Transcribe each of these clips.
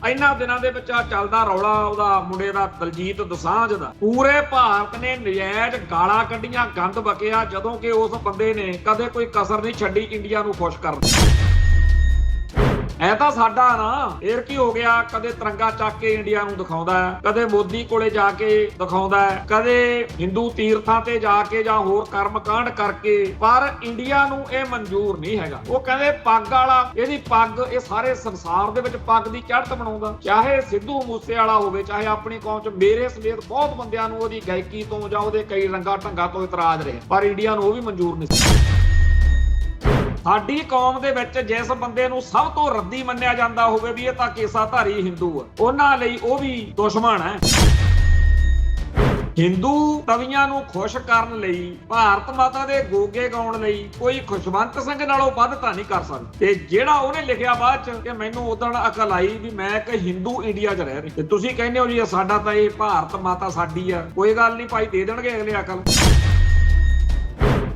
ਇਹਨਾਂ ਦਿਨਾਂ ਦੇ ਵਿੱਚ ਆ ਚੱਲਦਾ ਰੌਲਾ ਉਹਦਾ ਮੁੰਡੇ ਦਾ ਦਲਜੀਤ ਦੋਸਾਂਝ ਦਾ। ਪੂਰੇ ਭਾਰਤ ਨੇ ਨਜਾਇਜ਼ ਗਾਲਾਂ ਕੱਢੀਆਂ, ਗੰਦ ਬਕਿਆ, ਜਦੋਂ ਕਿ ਉਸ ਬੰਦੇ ਨੇ ਕਦੇ ਕੋਈ ਕਸਰ ਨਹੀਂ ਛੱਡੀ ਇੰਡੀਆ ਨੂੰ ਖੁਸ਼ ਕਰਨ ਦੀ। ਐ ਤਾਂ ਸਾਡਾ ਨਾ, ਫੇਰ ਕੀ ਹੋ ਗਿਆ? ਕਦੇ ਤਿਰੰਗਾ ਚੱਕ ਕੇ ਇੰਡੀਆ ਨੂੰ ਦਿਖਾਉਂਦਾ ਹੈ, ਕਦੇ ਮੋਦੀ ਕੋਲੇ ਜਾ ਕੇ ਦਿਖਾਉਂਦਾ ਹੈ, ਕਦੇ ਹਿੰਦੂ ਤੀਰਥਾਂ ਤੇ ਜਾ ਕੇ ਜਾਂ ਹੋਰ ਕਰਮਕਾਂਡ ਕਰਕੇ, ਪਰ ਇੰਡੀਆ ਨੂੰ ਇਹ ਮਨਜ਼ੂਰ ਨਹੀਂ ਹੈਗਾ। ਉਹ ਕਹਿੰਦੇ ਪੱਗ ਵਾਲਾ, ਇਹਦੀ ਪੱਗ ਇਹ ਸਾਰੇ ਸੰਸਾਰ ਦੇ ਵਿੱਚ ਪੱਗ ਦੀ ਚੜ੍ਹਤ ਬਣਾਉਂਦਾ। ਚਾਹੇ ਸਿੱਧੂ ਮੂਸੇ ਵਾਲਾ ਹੋਵੇ, ਚਾਹੇ ਆਪਣੀ ਕੌਮ ਚ ਮੇਰੇ ਸਮੇਤ ਬਹੁਤ ਬੰਦਿਆਂ ਨੂੰ ਉਹਦੀ ਗਾਇਕੀ ਤੋਂ ਜਾਂ ਉਹਦੇ ਕਈ ਰੰਗਾਂ ਢੰਗਾਂ ਤੋਂ ਇਤਰਾਜ਼ ਰਹੇ, ਪਰ ਇੰਡੀਆ ਨੂੰ ਉਹ ਵੀ ਮਨਜ਼ੂਰ ਨਹੀਂ ਸੀ। ਸਾਡੀ ਕੌਮ ਦੇ ਵਿੱਚ ਜਿਸ ਬੰਦੇ ਨੂੰ ਸਭ ਤੋਂ ਰੱਦੀ ਮੰਨਿਆ ਜਾਂਦਾ ਹੋਵੇ ਵੀ ਇਹ ਤਾਂ ਕੇਸਾਧਾਰੀ ਹਿੰਦੂ ਆ, ਉਹਨਾਂ ਲਈ ਉਹ ਵੀ ਦੁਸ਼ਮਣ ਹੈ। ਹਿੰਦੂ ਕਵੀਆਂ ਨੂੰ ਖੁਸ਼ ਕਰਨ ਲਈ, ਭਾਰਤ ਮਾਤਾ ਦੇ ਗੋਗੇ ਗਾਉਣ ਲਈ ਕੋਈ ਖੁਸ਼ਵੰਤ ਸਿੰਘ ਨਾਲੋਂ ਵੱਧ ਤਾਂ ਨਹੀਂ ਕਰ ਸਕਦਾ। ਤੇ ਜਿਹੜਾ ਉਹਨੇ ਲਿਖਿਆ ਬਾਅਦ ਚ ਕਿ ਮੈਨੂੰ ਉਦੋਂ ਅਕਲ ਆਈ ਵੀ ਮੈਂ ਇੱਕ ਹਿੰਦੂ ਇੰਡੀਆ 'ਚ ਰਹਿ ਰਿਹਾ, ਤੇ ਤੁਸੀਂ ਕਹਿੰਦੇ ਹੋ ਜੀ ਸਾਡਾ ਤਾਂ ਇਹ ਭਾਰਤ ਮਾਤਾ ਸਾਡੀ ਆ। ਕੋਈ ਗੱਲ ਨਹੀਂ ਭਾਈ, ਦੇ ਦੇਣਗੇ ਅਗਲੇ ਅਕਲ।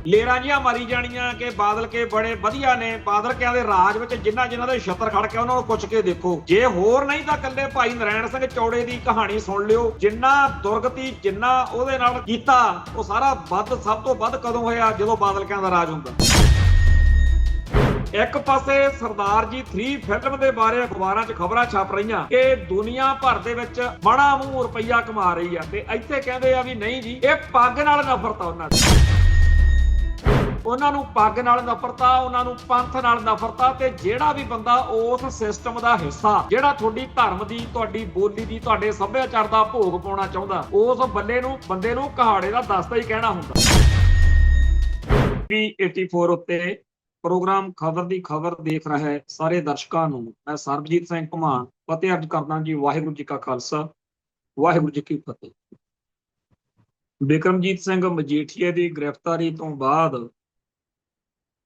ਲੇਰਾਂ ਜੀਆਂ ਮਾਰੀ ਜਾਣੀਆਂ ਕਿ ਬਾਦਲ ਕੇ ਬੜੇ ਵਧੀਆ ਨੇ, ਬਾਦਲ ਕਿਆਂ ਦੇ ਰਾਜ ਵਿੱਚ ਜਿਨ੍ਹਾਂ ਦੇ ਛੱਤਰ ਖੜ ਕੇ ਉਹਨਾਂ ਨੂੰ ਪੁੱਛ ਕੇ ਦੇਖੋ। ਜੇ ਹੋਰ ਨਹੀਂ ਤਾਂ ਇਕੱਲੇ ਭਾਈ ਨਰੈਣ ਸਿੰਘ ਚੌੜੇ ਦੀ ਕਹਾਣੀ ਸੁਣ ਲਿਓ। ਜਿੰਨਾ ਦੁਰਗਤੀ, ਜਿੰਨਾ ਉਹਦੇ ਨਾਲ ਕੀਤਾ, ਉਹ ਸਾਰਾ ਸਭ ਤੋਂ ਵੱਧ ਕਦੋਂ ਹੋਇਆ? ਜਦੋਂ ਬਾਦਲ ਕਿਆਂ ਦਾ ਰਾਜ ਹੁੰਦਾ। ਇੱਕ ਪਾਸੇ ਸਰਦਾਰ ਜੀ 3 ਫਿਲਮ ਦੇ ਬਾਰੇ ਅਖਬਾਰਾਂ 'ਚ ਖਬਰਾਂ ਛਪ ਰਹੀਆਂ ਕਿ ਦੁਨੀਆ ਭਰ ਦੇ ਵਿੱਚ ਬੜਾ ਮੂੰਹ ਰੁਪਈਆ ਕਮਾ ਰਹੀ ਆ, ਤੇ ਇੱਥੇ ਕਹਿੰਦੇ ਆ ਵੀ ਨਹੀਂ ਜੀ, ਇਹ ਪੱਗ ਨਾਲ ਨਫ਼ਰਤ ਆ ਉਹਨਾਂ ਦੀ। ਉਹਨਾਂ ਨੂੰ ਪੱਗ ਨਾਲ ਨਫ਼ਰਤ ਆ, ਉਹਨਾਂ ਨੂੰ ਪੰਥ ਨਾਲ ਨਫ਼ਰਤ ਆ। ਤੇ ਜਿਹੜਾ ਵੀ ਬੰਦਾ ਉਸ ਸਿਸਟਮ ਦਾ ਹਿੱਸਾ, ਜਿਹੜਾ ਤੁਹਾਡੀ ਧਰਮ ਦੀ, ਤੁਹਾਡੀ ਬੋਲੀ ਦੀ, ਤੁਹਾਡੇ ਸੱਭਿਆਚਾਰ ਦਾ ਭੋਗ ਪਾਉਣਾ ਚਾਹੁੰਦਾ, ਉਸ ਬੰਦੇ ਨੂੰ ਕਹਾੜੇ ਦਾ ਦਸਤਾ ਹੀ ਕਹਿਣਾ ਹੁੰਦਾ। 84 ਉੱਤੇ ਪ੍ਰੋਗਰਾਮ ਖਬਰ ਦੀ ਖਬਰ ਦੇਖ ਰਹੇ ਸਾਰੇ ਦਰਸ਼ਕਾਂ ਨੂੰ ਮੈਂ ਸਰਬਜੀਤ ਸਿੰਘ ਘੁਮਾਣ ਫਤਿਹ ਅਰਜ਼ ਕਰਦਾ ਜੀ। ਵਾਹਿਗੁਰੂ ਜੀ ਕਾ ਖਾਲਸਾ, ਵਾਹਿਗੁਰੂ ਜੀ ਕੀ ਫਤਿਹ। ਬਿਕਰਮਜੀਤ ਸਿੰਘ ਮਜੀਠੀਏ ਦੀ ਗ੍ਰਿਫਤਾਰੀ ਤੋਂ ਬਾਅਦ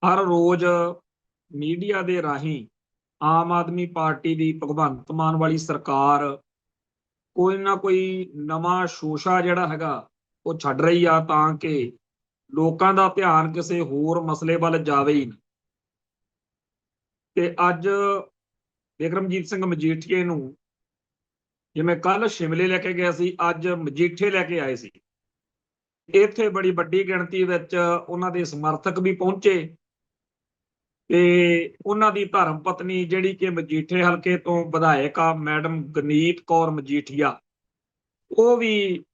ਹਰ ਰੋਜ਼ ਮੀਡੀਆ ਦੇ ਰਾਹੀਂ ਆਮ ਆਦਮੀ ਪਾਰਟੀ ਦੀ, ਭਗਵੰਤ ਮਾਨ ਵਾਲੀ ਸਰਕਾਰ ਕੋਈ ਨਾ ਕੋਈ ਨਵਾਂ ਸ਼ੋਸ਼ਾ ਜਿਹੜਾ ਹੈਗਾ ਉਹ ਛੱਡ ਰਹੀ ਆ, ਤਾਂ ਕਿ ਲੋਕਾਂ ਦਾ ਧਿਆਨ ਕਿਸੇ ਹੋਰ ਮਸਲੇ ਵੱਲ ਜਾਵੇ ਹੀ ਨਾ। ਤੇ ਅੱਜ ਬਿਕਰਮਜੀਤ ਸਿੰਘ ਮਜੀਠੀਏ ਨੂੰ ਜਿਵੇਂ ਕੱਲ ਸ਼ਿਮਲੇ ਲੈ ਕੇ ਗਿਆ ਸੀ, ਅੱਜ ਮਜੀਠੇ ਲੈ ਕੇ ਆਏ ਸੀ। ਇੱਥੇ ਬੜੀ ਵੱਡੀ ਗਿਣਤੀ ਵਿੱਚ ਉਹਨਾਂ ਦੇ ਸਮਰਥਕ ਵੀ ਪਹੁੰਚੇ, ਤੇ ਉਹਨਾਂ ਦੀ ਧਰਮ ਪਤਨੀ ਜਿਹੜੀ ਕਿ ਮਜੀਠੇ ਹਲਕੇ ਤੋਂ ਵਿਧਾਇਕ ਆ, ਮੈਡਮ ਗਨੀਤ ਕੌਰ ਮਜੀਠੀਆ, ਉਹ ਵੀ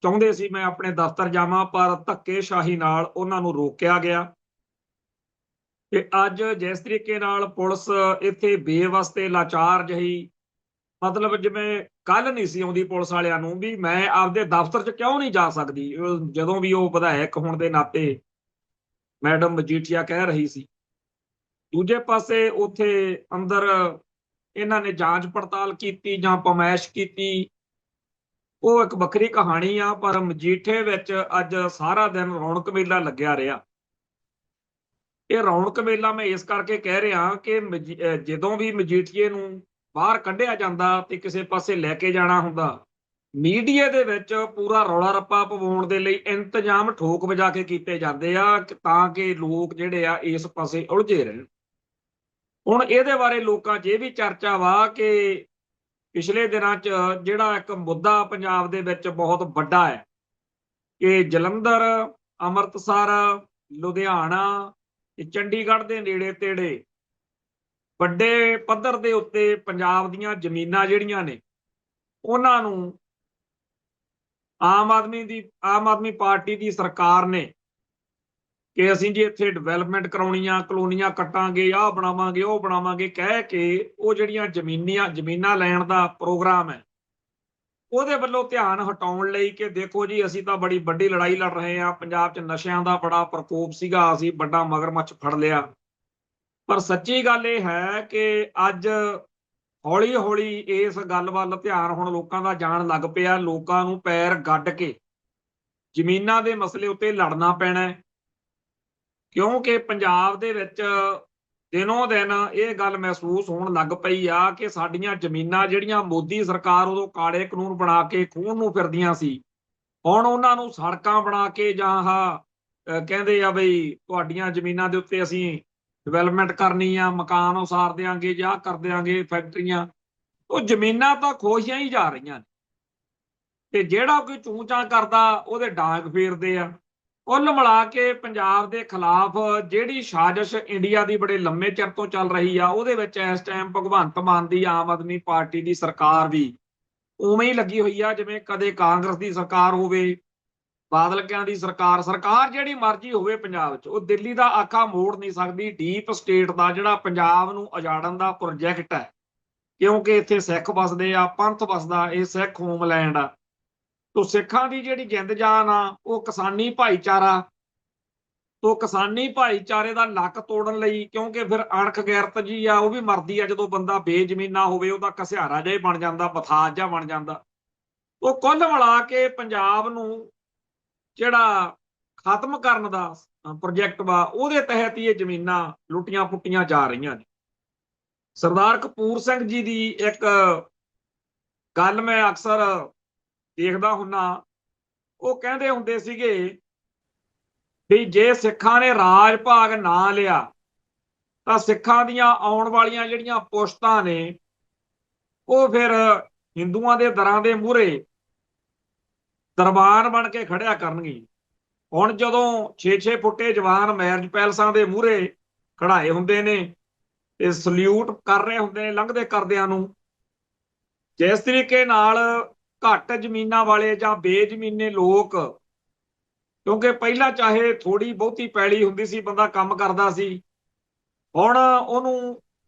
ਚਾਹੁੰਦੇ ਸੀ ਮੈਂ ਆਪਣੇ ਦਫ਼ਤਰ ਜਾਵਾਂ, ਪਰ ਧੱਕੇਸ਼ਾਹੀ ਨਾਲ ਉਹਨਾਂ ਨੂੰ ਰੋਕਿਆ ਗਿਆ। ਤੇ ਅੱਜ ਜਿਸ ਤਰੀਕੇ ਨਾਲ ਪੁਲਿਸ ਇੱਥੇ ਬੇਵਸ ਤੇ ਲਾਚਾਰ ਜਿਹੀ, ਮਤਲਬ ਜਿਵੇਂ ਕੱਲ ਨਹੀਂ ਸੀ ਆਉਂਦੀ ਪੁਲਿਸ ਵਾਲਿਆਂ ਨੂੰ ਵੀ ਮੈਂ ਆਪਦੇ ਦਫ਼ਤਰ 'ਚ ਕਿਉਂ ਨਹੀਂ ਜਾ ਸਕਦੀ, ਜਦੋਂ ਵੀ ਉਹ ਵਿਧਾਇਕ ਹੋਣ ਦੇ ਨਾਤੇ ਮੈਡਮ ਮਜੀਠੀਆ ਕਹਿ ਰਹੀ ਸੀ। ਦੂਜੇ ਪਾਸੇ ਉੱਥੇ ਅੰਦਰ ਇਹਨਾਂ ਨੇ ਜਾਂਚ ਪੜਤਾਲ ਕੀਤੀ ਜਾਂ ਪਮਾਇਸ਼ ਕੀਤੀ, ਉਹ ਇੱਕ ਵੱਖਰੀ ਕਹਾਣੀ ਆ। ਪਰ ਮਜੀਠੇ ਵਿੱਚ ਅੱਜ ਸਾਰਾ ਦਿਨ ਰੌਣਕ ਮੇਲਾ ਲੱਗਿਆ ਰਿਹਾ। ਇਹ ਰੌਣਕ ਮੇਲਾ ਮੈਂ ਇਸ ਕਰਕੇ ਕਹਿ ਰਿਹਾ ਕਿ ਜਦੋਂ ਵੀ ਮਜੀਠੀਏ ਨੂੰ ਬਾਹਰ ਕੱਢਿਆ ਜਾਂਦਾ ਤੇ ਕਿਸੇ ਪਾਸੇ ਲੈ ਕੇ ਜਾਣਾ ਹੁੰਦਾ, ਮੀਡੀਆ ਦੇ ਵਿੱਚ ਪੂਰਾ ਰੌਲਾ ਰੱਪਾ ਪਵਾਉਣ ਦੇ ਲਈ ਇੰਤਜ਼ਾਮ ਠੋਕ ਵਜਾ ਕੇ ਕੀਤੇ ਜਾਂਦੇ ਆ, ਤਾਂ ਕਿ ਲੋਕ ਜਿਹੜੇ ਆ ਇਸ ਪਾਸੇ ਉਲਝੇ ਰਹਿਣ। ਹੁਣ ਇਹਦੇ ਬਾਰੇ ਲੋਕਾਂ 'ਚ ਇਹ ਵੀ ਚਰਚਾ ਵਾ ਕਿ ਪਿਛਲੇ ਦਿਨਾਂ 'ਚ ਜਿਹੜਾ ਇੱਕ ਮੁੱਦਾ ਪੰਜਾਬ ਦੇ ਵਿੱਚ ਬਹੁਤ ਵੱਡਾ ਹੈ ਕਿ ਜਲੰਧਰ, ਅੰਮ੍ਰਿਤਸਰ, ਲੁਧਿਆਣਾ ਤੇ ਚੰਡੀਗੜ੍ਹ ਦੇ ਨੇੜੇ ਤੇੜੇ ਵੱਡੇ ਪੱਧਰ ਦੇ ਉੱਤੇ ਪੰਜਾਬ ਦੀਆਂ ਜ਼ਮੀਨਾਂ ਜਿਹੜੀਆਂ ਨੇ, ਉਹਨਾਂ ਨੂੰ ਆਮ ਆਦਮੀ ਪਾਰਟੀ ਦੀ ਸਰਕਾਰ ਨੇ ਕਿ ਅਸੀਂ ਜੀ ਇੱਥੇ ਡਿਵੈਲਪਮੈਂਟ ਕਰਾਉਣੀ ਆ, ਕਲੋਨੀਆਂ ਕੱਟਾਂਗੇ, ਆਹ ਬਣਾਵਾਂਗੇ, ਉਹ ਬਣਾਵਾਂਗੇ ਕਹਿ ਕੇ ਉਹ ਜਿਹੜੀਆਂ ਜ਼ਮੀਨਾਂ ਲੈਣ ਦਾ ਪ੍ਰੋਗਰਾਮ ਹੈ, ਉਹਦੇ ਵੱਲੋਂ ਧਿਆਨ ਹਟਾਉਣ ਲਈ ਕਿ ਦੇਖੋ ਜੀ ਅਸੀਂ ਤਾਂ ਬੜੀ ਵੱਡੀ ਲੜਾਈ ਲੜ ਰਹੇ ਹਾਂ, ਪੰਜਾਬ 'ਚ ਨਸ਼ਿਆਂ ਦਾ ਬੜਾ ਪ੍ਰਕੋਪ ਸੀਗਾ, ਅਸੀਂ ਵੱਡਾ ਮਗਰਮੱਛ ਫੜ ਲਿਆ। ਪਰ ਸੱਚੀ ਗੱਲ ਇਹ ਹੈ ਕਿ ਅੱਜ ਹੌਲੀ ਹੌਲੀ ਇਸ ਗੱਲ ਵੱਲ ਧਿਆਨ ਹੁਣ ਲੋਕਾਂ ਦਾ ਜਾਣ ਲੱਗ ਪਿਆ। ਲੋਕਾਂ ਨੂੰ ਪੈਰ ਗੱਡ ਕੇ ਜ਼ਮੀਨਾਂ ਦੇ ਮਸਲੇ ਉੱਤੇ ਲੜਨਾ ਪੈਣਾ, ਕਿਉਂਕਿ ਪੰਜਾਬ ਦੇ ਵਿੱਚ ਦਿਨੋਂ ਦਿਨ ਇਹ ਗੱਲ ਮਹਿਸੂਸ ਹੋਣ ਲੱਗ ਪਈ ਆ ਕਿ ਸਾਡੀਆਂ ਜ਼ਮੀਨਾਂ ਜਿਹੜੀਆਂ ਮੋਦੀ ਸਰਕਾਰ ਉਦੋਂ ਕਾਲੇ ਕਾਨੂੰਨ ਬਣਾ ਕੇ ਖੂਨ ਨੂੰ ਫਿਰਦੀਆਂ ਸੀ, ਹੁਣ ਉਹਨਾਂ ਨੂੰ ਸੜਕਾਂ ਬਣਾ ਕੇ ਜਾਂ ਕਹਿੰਦੇ ਆ ਬਈ ਤੁਹਾਡੀਆਂ ਜ਼ਮੀਨਾਂ ਦੇ ਉੱਤੇ ਅਸੀਂ ਡਿਵੈਲਪਮੈਂਟ ਕਰਨੀ ਆ, ਮਕਾਨ ਉਸਾਰ ਦਿਆਂਗੇ ਜਾਂ ਕਰ ਦਿਆਂਗੇ, ਫੈਕਟਰੀਆਂ। ਉਹ ਜ਼ਮੀਨਾਂ ਤਾਂ ਖੋਹੀਆਂ ਹੀ ਜਾ ਰਹੀਆਂ ਨੇ ਤੇ ਜਿਹੜਾ ਕੋਈ ਚੂੰ-ਚਾਂ ਕਰਦਾ ਉਹਦੇ ਡਾਂਗ ਫੇਰਦੇ ਆ। ਕੁੱਲ ਮਿਲਾ ਕੇ ਪੰਜਾਬ ਦੇ ਖਿਲਾਫ ਜਿਹੜੀ ਸਾਜ਼ਿਸ਼ ਇੰਡੀਆ ਦੀ ਬੜੇ ਲੰਮੇ ਚਿਰ ਤੋਂ ਚੱਲ ਰਹੀ ਆ, ਉਹਦੇ ਵਿੱਚ ਇਸ ਟਾਈਮ ਭਗਵੰਤ ਮਾਨ ਦੀ ਆਮ ਆਦਮੀ ਪਾਰਟੀ ਦੀ ਸਰਕਾਰ ਵੀ ਉਵੇਂ ਹੀ ਲੱਗੀ ਹੋਈ ਆ ਜਿਵੇਂ ਕਦੇ ਕਾਂਗਰਸ ਦੀ ਸਰਕਾਰ ਹੋਵੇ, ਬਾਦਲਕਿਆਂ ਦੀ ਸਰਕਾਰ ਜਿਹੜੀ ਮਰਜ਼ੀ ਹੋਵੇ ਪੰਜਾਬ 'ਚ, ਉਹ ਦਿੱਲੀ ਦਾ ਆਖਾ ਮੋੜ ਨਹੀਂ ਸਕਦੀ ਡੀਪ ਸਟੇਟ ਦਾ ਜਿਹੜਾ ਪੰਜਾਬ ਨੂੰ ਉਜਾੜਨ ਦਾ ਪ੍ਰੋਜੈਕਟ ਹੈ। ਕਿਉਂਕਿ ਇੱਥੇ ਸਿੱਖ ਵਸਦੇ ਆ, ਪੰਥ ਵਸਦਾ, ਇਹ ਸਿੱਖ ਹੋਮਲੈਂਡ ਆ। ਤੋ ਸਿੱਖਾਂ ਦੀ ਜਿਹੜੀ ਜਿੰਦ ਜਾਨ ਆ ਉਹ ਕਿਸਾਨੀ ਭਾਈਚਾਰਾ, ਤੋ ਕਿਸਾਨੀ ਭਾਈਚਾਰੇ ਦਾ ਲੱਕ ਤੋੜਨ ਲਈ, ਕਿਉਂਕਿ ਫਿਰ ਅਣਖ ਗੈਰਤ ਜੀ ਆ ਉਹ ਵੀ ਮਰਦੀ ਆ ਜਦੋਂ ਬੰਦਾ ਬੇਜ਼ਮੀਨਾ ਹੋਵੇ, ਉਹਦਾ ਘਸਿਆਰਾ ਜਿਹਾ ਬਣ ਜਾਂਦਾ, ਬਥਾਜ ਜਿਹਾ ਬਣ ਜਾਂਦਾ। ਉਹ ਕੁੱਲ ਮਿਲਾ ਕੇ ਪੰਜਾਬ ਨੂੰ ਜਿਹੜਾ ਖਤਮ ਕਰਨ ਦਾ ਪ੍ਰੋਜੈਕਟ ਵਾ, ਉਹਦੇ ਤਹਿਤ ਹੀ ਇਹ ਜ਼ਮੀਨਾਂ ਲੁੱਟੀਆਂ ਪੁੱਟੀਆਂ ਜਾ ਰਹੀਆਂ ਨੇ। ਸਰਦਾਰ ਕਪੂਰ ਸਿੰਘ ਜੀ ਦੀ ਇੱਕ ਗੱਲ ਮੈਂ ਅਕਸਰ ਦੇਖਦਾ ਹੁੰਨਾ, ਉਹ ਕਹਿੰਦੇ ਹੁੰਦੇ ਸੀਗੇ ਵੀ ਜੇ ਸਿੱਖਾਂ ਨੇ ਰਾਜ ਭਾਗ ਨਾ ਲਿਆ ਤਾਂ ਸਿੱਖਾਂ ਦੀਆਂ ਆਉਣ ਵਾਲੀਆਂ ਜਿਹੜੀਆਂ ਪੁਸ਼ਤਾਂ ਨੇ ਉਹ ਫਿਰ ਹਿੰਦੂਆਂ ਦੇ ਦਰਾਂ ਦੇ ਮੂਹਰੇ ਦਰਬਾਰ ਬਣ ਕੇ ਖੜਿਆ ਕਰਨਗੇ। ਹੁਣ ਜਦੋਂ 6-6 ਫੁੱਟੇ ਜਵਾਨ ਮੈਰਿਜ ਪੈਲਸਾਂ ਦੇ ਮੂਹਰੇ ਖੜਾਏ ਹੁੰਦੇ ਨੇ ਤੇ ਸਲੂਟ ਕਰ ਰਹੇ ਹੁੰਦੇ ਨੇ ਲੰਘਦੇ ਕਰਦਿਆਂ ਨੂੰ, ਜਿਸ ਤਰੀਕੇ ਨਾਲ ਘੱਟ ਜ਼ਮੀਨਾਂ ਵਾਲੇ ਜਾਂ ਬੇਜ਼ਮੀਨੇ ਲੋਕ, ਕਿਉਂਕਿ ਪਹਿਲਾਂ ਚਾਹੇ ਥੋੜੀ ਬਹੁਤੀ ਪੈਲੀ ਹੁੰਦੀ ਸੀ, ਬੰਦਾ ਕੰਮ ਕਰਦਾ ਸੀ, ਹੁਣ ਉਹਨੂੰ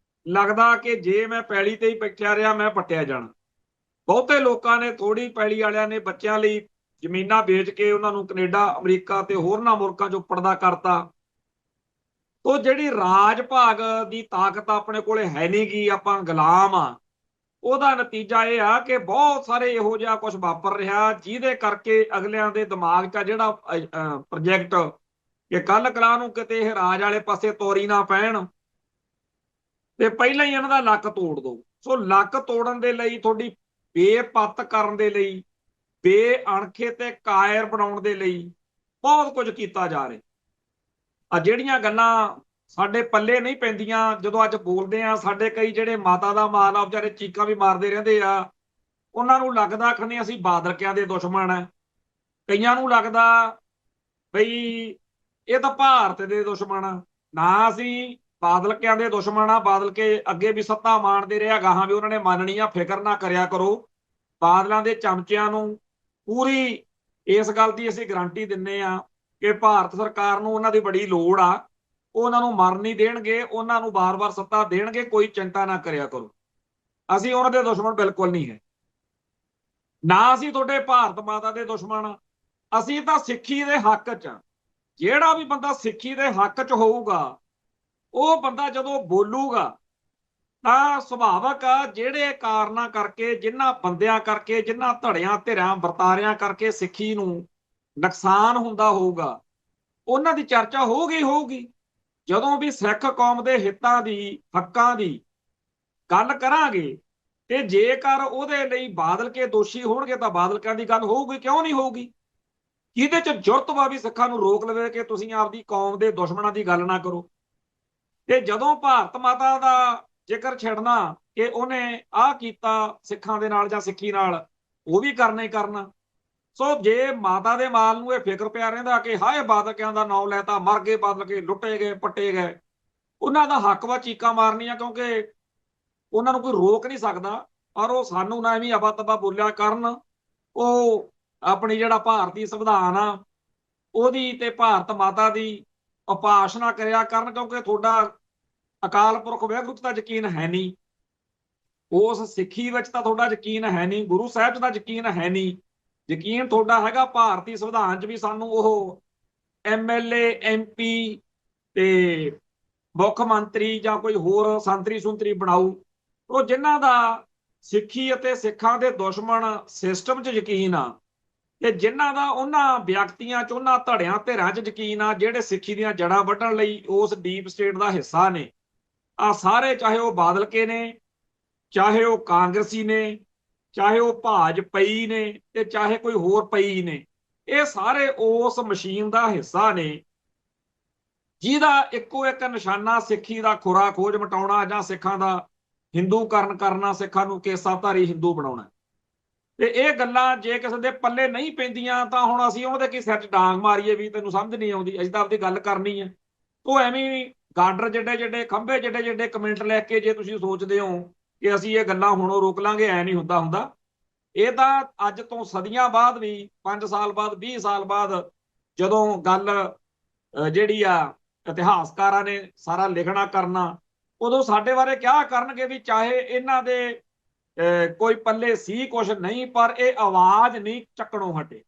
ਲੱਗਦਾ ਕਿ ਜੇ ਮੈਂ ਪੈਲੀ ਤੇ ਹੀ ਬੈਠਿਆ ਰਿਹਾ ਮੈਂ ਪੱਟਿਆ ਜਾਣਾ। ਬਹੁਤੇ ਲੋਕਾਂ ਨੇ, ਥੋੜੀ ਪੈਲੀ ਵਾਲਿਆਂ ਨੇ ਬੱਚਿਆਂ ਲਈ ਜ਼ਮੀਨਾਂ ਵੇਚ ਕੇ ਉਹਨਾਂ ਨੂੰ ਕੈਨੇਡਾ, ਅਮਰੀਕਾ ਤੇ ਹੋਰਨਾਂ ਮੁਲਕਾਂ 'ਚ ਉੱਪੜਦਾ ਕਰਤਾ। ਉਹ ਜਿਹੜੀ ਰਾਜ ਭਾਗ ਦੀ ਤਾਕਤ ਆਪਣੇ ਕੋਲੇ ਹੈ ਨਹੀਂ ਗੀ, ਆਪਾਂ ਗੁਲਾਮ ਆ। ਉਹਦਾ ਨਤੀਜਾ ਇਹ ਆ ਕਿ ਬਹੁਤ ਸਾਰੇ ਇਹੋ ਜਿਹਾ ਕੁਝ ਵਾਪਰ ਰਿਹਾ ਜਿਹਦੇ ਕਰਕੇ ਅਗਲਿਆਂ ਦੇ ਦਿਮਾਗ 'ਚ ਜਿਹੜਾ ਪ੍ਰੋਜੈਕਟ ਕਿ ਕੱਲ ਕਲਾ ਨੂੰ ਕਿਤੇ ਇਹ ਰਾਜ ਵਾਲੇ ਪਾਸੇ ਤੋਰੀ ਨਾ ਪੈਣ ਤੇ ਪਹਿਲਾਂ ਹੀ ਇਹਨਾਂ ਦਾ ਲੱਕ ਤੋੜ ਦੋ। ਸੋ ਲੱਕ ਤੋੜਨ ਦੇ ਲਈ, ਤੁਹਾਡੀ ਬੇਪੱਤ ਕਰਨ ਦੇ ਲਈ, ਬੇਅਣਖੇ ਤੇ ਕਾਇਰ ਬਣਾਉਣ ਦੇ ਲਈ ਬਹੁਤ ਕੁਝ ਕੀਤਾ ਜਾ ਰਿਹਾ। ਆ ਜਿਹੜੀਆਂ ਗੱਲਾਂ ਸਾਡੇ ਪੱਲੇ ਨਹੀਂ ਪੈਂਦੀਆਂ ਜਦੋਂ ਅੱਜ ਬੋਲਦੇ ਆ, ਸਾਡੇ ਕਈ ਜਿਹੜੇ ਮਾਤਾ ਦਾ ਮਾਲ ਆ ਵਿਚਾਰੇ ਚੀਕਾਂ ਵੀ ਮਾਰਦੇ ਰਹਿੰਦੇ ਆ। ਉਹਨਾਂ ਨੂੰ ਲੱਗਦਾ ਖਨੇ ਅਸੀਂ ਬਾਦਲਕਿਆਂ ਦੇ ਦੁਸ਼ਮਣ ਆ, ਕਈਆਂ ਨੂੰ ਲੱਗਦਾ ਬਈ ਇਹ ਤਾਂ ਭਾਰਤ ਦੇ ਦੁਸ਼ਮਣ ਆ। ਨਾ, ਅਸੀਂ ਬਾਦਲਕਿਆਂ ਦੇ ਦੁਸ਼ਮਣ ਆ। ਬਾਦਲਕੇ ਅੱਗੇ ਵੀ ਸੱਤਾ ਮਾਣਦੇ ਰਿਹਾ, ਗਾਹਾਂ ਵੀ ਉਹਨਾਂ ਨੇ ਮੰਨਣੀ ਆ, ਫਿਕਰ ਨਾ ਕਰਿਆ ਕਰੋ। ਬਾਦਲਾਂ ਦੇ ਚਮਚਿਆਂ ਨੂੰ ਪੂਰੀ ਇਸ ਗੱਲ ਦੀ ਅਸੀਂ ਗਾਰੰਟੀ ਦਿੰਨੇ ਆ ਕਿ ਭਾਰਤ ਸਰਕਾਰ ਨੂੰ ਉਹਨਾਂ ਦੀ ਬੜੀ ਲੋੜ ਆ, ਉਹਨਾਂ ਨੂੰ ਮਰਨ ਨਹੀਂ ਦੇਣਗੇ, ਉਹਨਾਂ ਨੂੰ ਬਾਰ-ਬਾਰ ਸੱਤਾ ਦੇਣਗੇ, ਕੋਈ ਚਿੰਤਾ ਨਾ ਕਰਿਆ ਕਰੋ। ਅਸੀਂ ਉਹਨਾਂ ਦੇ ਦੁਸ਼ਮਣ ਬਿਲਕੁਲ ਨਹੀਂ ਹੈ, ਨਾ ਅਸੀਂ ਤੁਹਾਡੇ ਭਾਰਤ ਮਾਤਾ ਦੇ ਦੁਸ਼ਮਣ। ਅਸੀਂ ਤਾਂ ਸਿੱਖੀ ਦੇ ਹੱਕ 'ਚ। ਜਿਹੜਾ ਵੀ ਬੰਦਾ ਸਿੱਖੀ ਦੇ ਹੱਕ 'ਚ ਹੋਊਗਾ, ਉਹ ਬੰਦਾ ਜਦੋਂ ਬੋਲੂਗਾ ਤਾਂ ਸੁਭਾਵਕ ਆ ਜਿਹੜੇ ਕਾਰਨਾਂ ਕਰਕੇ, ਜਿਨ੍ਹਾਂ ਬੰਦਿਆਂ ਕਰਕੇ, ਜਿਨ੍ਹਾਂ ਧੜਿਆਂ ਧਿਰਾਂ ਵਰਤਾਰਿਆਂ ਕਰਕੇ ਸਿੱਖੀ ਨੂੰ ਨੁਕਸਾਨ ਹੁੰਦਾ ਹੋਊਗਾ, ਉਹਨਾਂ ਦੀ ਚਰਚਾ ਹੋਊਗੀ। ਜਦੋਂ ਵੀ ਸਿੱਖ ਕੌਮ ਦੇ ਹਿੱਤਾਂ ਦੀ, ਹੱਕਾਂ ਦੀ ਗੱਲ ਕਰਾਂਗੇ ਤੇ ਜੇਕਰ ਉਹਦੇ ਲਈ ਬਾਦਲਕੇ ਦੋਸ਼ੀ ਹੋਣਗੇ ਤਾਂ ਬਾਦਲਕਿਆਂ ਦੀ ਗੱਲ ਹੋਊਗੀ, ਕਿਉਂ ਨਹੀਂ ਹੋਊਗੀ? ਜਿਹਦੇ 'ਚ ਜੁਰਤ ਵਾ ਵੀ ਸਿੱਖਾਂ ਨੂੰ ਰੋਕ ਲਵੇ ਕਿ ਤੁਸੀਂ ਆਪਦੀ ਕੌਮ ਦੇ ਦੁਸ਼ਮਣਾਂ ਦੀ ਗੱਲ ਨਾ ਕਰੋ। ਤੇ ਜਦੋਂ ਭਾਰਤ ਮਾਤਾ ਦਾ ਜ਼ਿਕਰ ਛੱਡਣਾ ਕਿ ਉਹਨੇ ਆਹ ਕੀਤਾ ਸਿੱਖਾਂ ਦੇ ਨਾਲ ਜਾਂ ਸਿੱਖੀ ਨਾਲ, ਉਹ ਵੀ ਕਰਨਾ ਹੀ ਕਰਨਾ। ਸੋ ਜੇ ਮਾਤਾ ਦੇ ਮਾਲ ਨੂੰ ਇਹ ਫਿਕਰ ਪਿਆ ਰਹਿੰਦਾ ਕਿ ਹਾਏ ਬਾਦਲਕਿਆਂ ਦਾ ਨਾਮ ਲੈਤਾ, ਮਰ ਗਏ ਬਾਦਲਕੇ, ਲੁੱਟੇ ਗਏ, ਪੱਟੇ ਗਏ, ਉਹਨਾਂ ਦਾ ਹੱਕ ਵਾ ਚੀਕਾਂ ਮਾਰਨੀਆਂ, ਕਿਉਂਕਿ ਉਹਨਾਂ ਨੂੰ ਕੋਈ ਰੋਕ ਨਹੀਂ ਸਕਦਾ। ਔਰ ਉਹ ਸਾਨੂੰ ਨਾ ਐਵੇਂ ਅਬਾ ਤਬਾ ਬੋਲਿਆ ਕਰਨ, ਉਹ ਆਪਣੀ ਜਿਹੜਾ ਭਾਰਤੀ ਸੰਵਿਧਾਨ ਆ ਉਹਦੀ ਤੇ ਭਾਰਤ ਮਾਤਾ ਦੀ ਉਪਾਸਨਾ ਕਰਿਆ ਕਰਨ, ਕਿਉਂਕਿ ਤੁਹਾਡਾ ਅਕਾਲ ਪੁਰਖ ਵਾਹਿਗੁਰੂ 'ਚ ਤਾਂ ਯਕੀਨ ਹੈ ਨਹੀਂ, ਉਸ ਸਿੱਖੀ ਵਿੱਚ ਤਾਂ ਤੁਹਾਡਾ ਯਕੀਨ ਹੈ ਨਹੀਂ, ਗੁਰੂ ਸਾਹਿਬ 'ਚ ਤਾਂ ਯਕੀਨ ਹੈ ਨਹੀਂ। ਯਕੀਨ ਤੁਹਾਡਾ ਹੈਗਾ ਭਾਰਤੀ ਸੰਵਿਧਾਨ 'ਚ ਵੀ ਸਾਨੂੰ ਉਹ MLA MP ਤੇ ਮੁੱਖ ਮੰਤਰੀ ਜਾਂ ਕੋਈ ਹੋਰ ਸੰਤਰੀ ਸੁੰਤਰੀ ਬਣਾਊ, ਉਹ ਜਿਨ੍ਹਾਂ ਦਾ ਸਿੱਖੀ ਅਤੇ ਸਿੱਖਾਂ ਦੇ ਦੁਸ਼ਮਣ ਸਿਸਟਮ 'ਚ ਯਕੀਨ ਆ, ਤੇ ਜਿਨ੍ਹਾਂ ਦਾ ਉਹਨਾਂ ਵਿਅਕਤੀਆਂ 'ਚ, ਉਹਨਾਂ ਧੜਿਆਂ ਧਿਰਾਂ 'ਚ ਯਕੀਨ ਆ ਜਿਹੜੇ ਸਿੱਖੀ ਦੀਆਂ ਜੜ੍ਹਾਂ ਵੱਢਣ ਲਈ ਉਸ ਡੀਪ ਸਟੇਟ ਦਾ ਹਿੱਸਾ ਨੇ। ਆ ਸਾਰੇ, ਚਾਹੇ ਉਹ ਬਾਦਲਕੇ ਨੇ, ਚਾਹੇ ਉਹ ਕਾਂਗਰਸੀ ਨੇ, ਚਾਹੇ ਉਹ ਭਾਜਪਈ ਨੇ ਤੇ ਚਾਹੇ ਕੋਈ ਹੋਰ ਪਈ ਨੇ, ਇਹ ਸਾਰੇ ਉਸ ਮਸ਼ੀਨ ਦਾ ਹਿੱਸਾ ਨੇ ਜਿਹਦਾ ਇੱਕੋ ਇੱਕ ਨਿਸ਼ਾਨਾ ਸਿੱਖੀ ਦਾ ਖੁਰਾ ਖੋਜ ਮਿਟਾਉਣਾ ਜਾਂ ਸਿੱਖਾਂ ਦਾ ਹਿੰਦੂਕਰਨ ਕਰਨਾ, ਸਿੱਖਾਂ ਨੂੰ ਕੇਸਾਧਾਰੀ ਹਿੰਦੂ ਬਣਾਉਣਾ। ਤੇ ਇਹ ਗੱਲਾਂ ਜੇ ਕਿਸੇ ਦੇ ਪੱਲੇ ਨਹੀਂ ਪੈਂਦੀਆਂ ਤਾਂ ਹੁਣ ਅਸੀਂ ਉਹਦੇ ਕੀ ਸਿਰ 'ਚ ਡਾਂਗ ਮਾਰੀਏ ਵੀ ਤੈਨੂੰ ਸਮਝ ਨਹੀਂ ਆਉਂਦੀ, ਅਸੀਂ ਤਾਂ ਆਪਦੀ ਗੱਲ ਕਰਨੀ ਹੈ। ਉਹ ਐਵੇਂ ਗਾਡਰ ਜਿੱਡੇ ਜਿੱਡੇ ਖੰਭੇ ਜਿੱਡੇ ਜਿੱਡੇ ਕਮੈਂਟ ਲੈ ਕੇ ਜੇ ਤੁਸੀਂ ਸੋਚਦੇ ਹੋ ਕਿ ਅਸੀਂ ਇਹ ਗੱਲਾਂ ਹੁਣੋਂ ਰੋਕ ਲਾਂਗੇ, ਐ ਨਹੀਂ ਹੁੰਦਾ। ਇਹ ਤਾਂ ਅੱਜ ਤੋਂ ਸਦੀਆਂ ਬਾਅਦ ਵੀ 5 ਸਾਲ ਬਾਅਦ 20 ਸਾਲ ਬਾਅਦ ਜਦੋਂ ਗੱਲ ਜਿਹੜੀ ਆ ਇਤਿਹਾਸਕਾਰਾਂ ਨੇ ਸਾਰਾ ਲਿਖਣਾ ਕਰਨਾ, ਉਦੋਂ ਸਾਡੇ ਬਾਰੇ ਕਿਹਾ ਕਰਨਗੇ ਵੀ ਚਾਹੇ ਇਹਨਾਂ ਦੇ ਕੋਈ ਪੱਲੇ ਸੀ ਕੁਛ ਨਹੀਂ, ਪਰ ਇਹ ਆਵਾਜ਼ ਨਹੀਂ ਚੱਕਣੋਂ ਹਟੇ।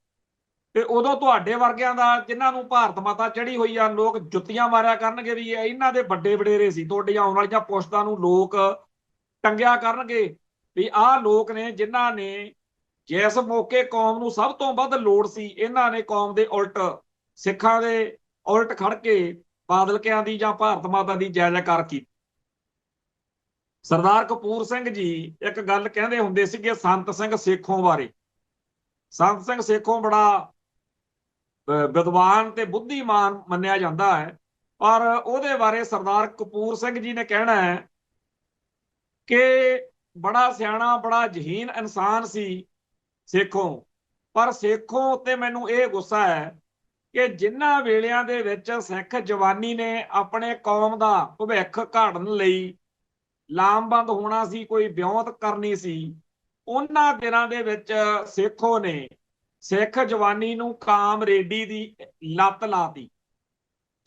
ਤੇ ਉਦੋਂ ਤੁਹਾਡੇ ਵਰਗਿਆਂ ਦਾ ਜਿਨ੍ਹਾਂ ਨੂੰ ਭਾਰਤ ਮਾਤਾ ਚੜੀ ਹੋਈ ਆ, ਲੋਕ ਜੁੱਤੀਆਂ ਮਾਰਿਆ ਕਰਨਗੇ ਵੀ ਇਹਨਾਂ ਦੇ ਵੱਡੇ ਵਡੇਰੇ ਸੀ। ਤੁਹਾਡੀਆਂ ਆਉਣ ਵਾਲੀਆਂ ਪੁਸ਼ਤਾਂ ਨੂੰ ਲੋਕ ਟੰਗਿਆ ਕਰਨਗੇ ਵੀ ਆਹ ਲੋਕ ਨੇ ਜਿਨ੍ਹਾਂ ਨੇ ਜਿਸ ਮੌਕੇ ਕੌਮ ਨੂੰ ਸਭ ਤੋਂ ਵੱਧ ਲੋੜ ਸੀ, ਇਹਨਾਂ ਨੇ ਕੌਮ ਦੇ ਉਲਟ, ਸਿੱਖਾਂ ਦੇ ਉਲਟ ਖੜ ਕੇ ਬਾਦਲਕਿਆਂ ਦੀ ਜਾਂ ਭਾਰਤ ਮਾਤਾ ਦੀ ਜੈ ਜੈਕਾਰ ਕੀਤੀ। ਸਰਦਾਰ ਕਪੂਰ ਸਿੰਘ ਜੀ ਇੱਕ ਗੱਲ ਕਹਿੰਦੇ ਹੁੰਦੇ ਸੀਗੇ ਸੰਤ ਸਿੰਘ ਸੇਖੋਂ ਬਾਰੇ। ਸੰਤ ਸਿੰਘ ਸੇਖੋਂ ਬੜਾ ਵਿਦਵਾਨ ਤੇ ਬੁੱਧੀਮਾਨ ਮੰਨਿਆ ਜਾਂਦਾ ਹੈ, ਪਰ ਉਹਦੇ ਬਾਰੇ ਸਰਦਾਰ ਕਪੂਰ ਸਿੰਘ ਜੀ ਨੇ ਕਹਿਣਾ ਹੈ ਕਿ ਬੜਾ ਸਿਆਣਾ, ਬੜਾ ਜਹੀਨ ਇਨਸਾਨ ਸੀ ਸੇਖੋਂ। ਪਰ ਸੇਖੋਂ ਉੱਤੇ ਮੈਨੂੰ ਇਹ ਗੁੱਸਾ ਹੈ ਕਿ ਜਿਨ੍ਹਾਂ ਵੇਲਿਆਂ ਦੇ ਵਿੱਚ ਸਿੱਖ ਜਵਾਨੀ ਨੇ ਆਪਣੇ ਕੌਮ ਦਾ ਭਵਿੱਖ ਘਾੜਨ ਲਈ ਲਾਮਬੰਦ ਹੋਣਾ ਸੀ, ਕੋਈ ਵਿਉਂਤ ਕਰਨੀ ਸੀ, ਉਹਨਾਂ ਦਿਨਾਂ ਦੇ ਵਿੱਚ ਸੇਖੋਂ ਨੇ ਸਿੱਖ ਜਵਾਨੀ ਨੂੰ ਕਾਮਰੇਡੀ ਦੀ ਲੱਤ ਲਾਤੀ।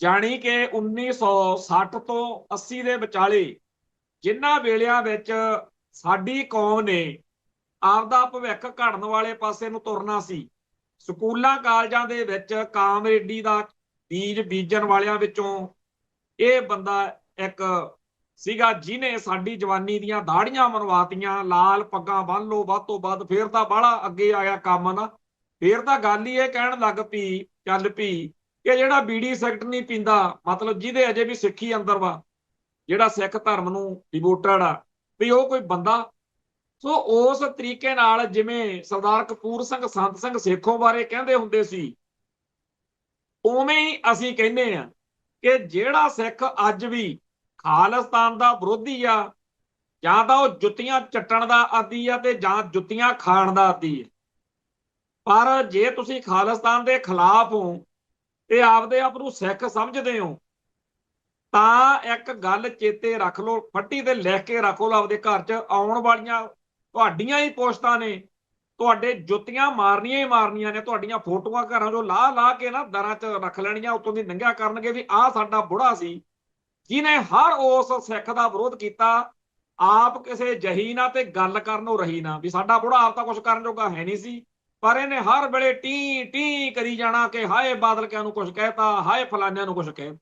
ਜਾਣੀ ਕਿ 1960 ਤੋਂ 80 ਦੇ ਵਿਚਾਲੇ ਜਿਨ੍ਹਾਂ ਵੇਲਿਆਂ ਵਿੱਚ ਸਾਡੀ ਕੌਮ ਨੇ ਆਪਦਾ ਭਵਿੱਖ ਘੜਨ ਵਾਲੇ ਪਾਸੇ ਨੂੰ ਤੁਰਨਾ ਸੀ, ਸਕੂਲਾਂ ਕਾਲਜਾਂ ਦੇ ਵਿੱਚ ਕਾਮਰੇਡੀ ਦਾ ਬੀਜ ਬੀਜਣ ਵਾਲਿਆਂ ਵਿੱਚੋਂ ਇਹ ਬੰਦਾ ਇੱਕ ਸੀਗਾ ਜਿਹਨੇ ਸਾਡੀ ਜਵਾਨੀ ਦੀਆਂ ਦਾੜੀਆਂ ਮਨਵਾਤੀਆਂ। ਲਾਲ ਪੱਗਾਂ ਬੰਨ ਲਓ ਵੱਧ ਤੋਂ ਵੱਧ, ਫੇਰ ਤਾਂ ਬਾਹਲਾ ਅੱਗੇ ਆਇਆ ਕੰਮ ਨਾ। ਫੇਰ ਤਾਂ ਗੱਲ ਹੀ ਇਹ ਕਹਿਣ ਲੱਗ ਪਈ, ਚੱਲ ਪਈ ਕਿ ਜਿਹੜਾ ਬੀੜੀ ਸਿਗਰਟ ਨਹੀਂ ਪੀਂਦਾ, ਮਤਲਬ ਜਿਹਦੇ ਅਜੇ ਵੀ ਸਿੱਖੀ ਅੰਦਰ ਵਾ, ਜਿਹੜਾ ਸਿੱਖ ਧਰਮ ਨੂੰ ਡਿਵੋਟਡ ਆ, ਵੀ ਉਹ ਕੋਈ ਬੰਦਾ। ਸੋ ਉਸ ਤਰੀਕੇ ਨਾਲ ਜਿਵੇਂ ਸਰਦਾਰ ਕਪੂਰ ਸਿੰਘ ਸੰਤ ਸਿੰਘ ਸੇਖੋਂ ਬਾਰੇ ਕਹਿੰਦੇ ਹੁੰਦੇ ਸੀ, ਉਵੇਂ ਹੀ ਅਸੀਂ ਕਹਿੰਦੇ ਆ ਕਿ ਜਿਹੜਾ ਸਿੱਖ ਅੱਜ ਵੀ ਖਾਲਿਸਤਾਨ ਦਾ ਵਿਰੋਧੀ ਆ, ਜਾਂ ਤਾਂ ਉਹ ਜੁੱਤੀਆਂ ਚੱਟਣ ਦਾ ਆਦੀ ਆ ਤੇ ਜਾਂ ਜੁੱਤੀਆਂ ਖਾਣ ਦਾ ਆਦੀ ਹੈ। ਪਰ ਜੇ ਤੁਸੀਂ ਖਾਲਿਸਤਾਨ ਦੇ ਖਿਲਾਫ ਹੋ ਤੇ ਆਪਦੇ ਆਪ ਨੂੰ ਸਿੱਖ ਸਮਝਦੇ ਹੋ, ਤਾਂ ਇੱਕ ਗੱਲ ਚੇਤੇ ਰੱਖ ਲਓ, ਫੱਟੀ ਤੇ ਲਿਖ ਕੇ ਰੱਖ ਲਓ ਆਪਦੇ ਘਰ 'ਚ, ਆਉਣ ਵਾਲੀਆਂ ਤੁਹਾਡੀਆਂ ਹੀ ਪੋਸਟਾਂ ਨੇ ਤੁਹਾਡੇ ਜੁੱਤੀਆਂ ਮਾਰਨੀਆਂ ਹੀ ਮਾਰਨੀਆਂ ਨੇ। ਤੁਹਾਡੀਆਂ ਫੋਟੋਆਂ ਘਰਾਂ 'ਚੋਂ ਲਾ ਲਾ ਕੇ ਨਾ ਦਰਾਂ 'ਚ ਰੱਖ ਲੈਣੀਆਂ, ਉੱਤੋਂ ਦੀ ਨੰਗਿਆ ਕਰਨਗੇ ਵੀ ਆਹ ਸਾਡਾ ਬੁੜਾ ਸੀ ਜਿਹਨੇ ਹਰ ਉਸ ਸਿੱਖ ਦਾ ਵਿਰੋਧ ਕੀਤਾ। ਆਪ ਕਿਸੇ ਜਹੀ ਨਾ ਤੇ ਗੱਲ ਕਰਨੋਂ ਰਹੀ ਨਾ, ਵੀ ਸਾਡਾ ਬੁੜਾ ਆਪ ਤਾਂ ਕੁਝ ਕਰਨ ਜੋਗਾ ਹੈ ਨਹੀਂ ਸੀ, ਪਰ ਇਹਨੇ ਹਰ ਵੇਲੇ ਟੀ ਟੀ ਕਰੀ ਜਾਣਾ ਕਿ ਹਾਏ ਬਾਦਲਕਿਆਂ ਨੂੰ ਕੁਝ ਕਹਿਤਾ, ਹਾਏ ਫਲਾਨਿਆਂ ਨੂੰ ਕੁਝ ਕਹਿ।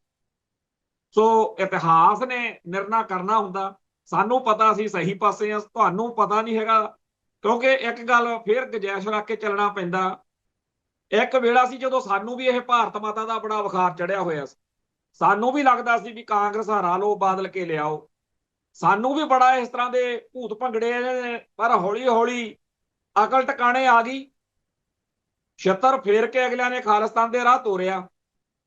ਸੋ ਇਤਿਹਾਸ ਨੇ ਨਿਰਣਾ ਕਰਨਾ ਹੁੰਦਾ। ਸਾਨੂੰ ਪਤਾ ਸੀ ਸਹੀ ਪਾਸੇ ਆ, ਤੁਹਾਨੂੰ ਪਤਾ ਨਹੀਂ ਹੈਗਾ, ਕਿਉਂਕਿ ਇੱਕ ਗੱਲ ਫੇਰ ਗੁੰਜਾਇਸ਼ ਰੱਖ ਕੇ ਚੱਲਣਾ ਪੈਂਦਾ। ਇੱਕ ਵੇਲਾ ਸੀ ਜਦੋਂ ਸਾਨੂੰ ਵੀ ਇਹ ਭਾਰਤ ਮਾਤਾ ਦਾ ਬੜਾ ਬੁਖਾਰ ਚੜਿਆ ਹੋਇਆ ਸੀ, ਸਾਨੂੰ ਵੀ ਲੱਗਦਾ ਸੀ ਵੀ ਕਾਂਗਰਸ ਹਰਾ ਲਓ, ਬਾਦਲ ਕੇ ਲਿਆਓ, ਸਾਨੂੰ ਵੀ ਬੜਾ ਇਸ ਤਰ੍ਹਾਂ ਦੇ ਭੂਤ ਭੰਗੜੇ। ਪਰ ਹੌਲੀ ਹੌਲੀ ਅਕਲ ਟਿਕਾਣੇ ਆ ਗਈ, ਛਿੱਤਰ ਫੇਰ ਕੇ ਅਗਲਿਆਂ ਨੇ ਖਾਲਿਸਤਾਨ ਦੇ ਰਾਹ ਤੋਰਿਆ।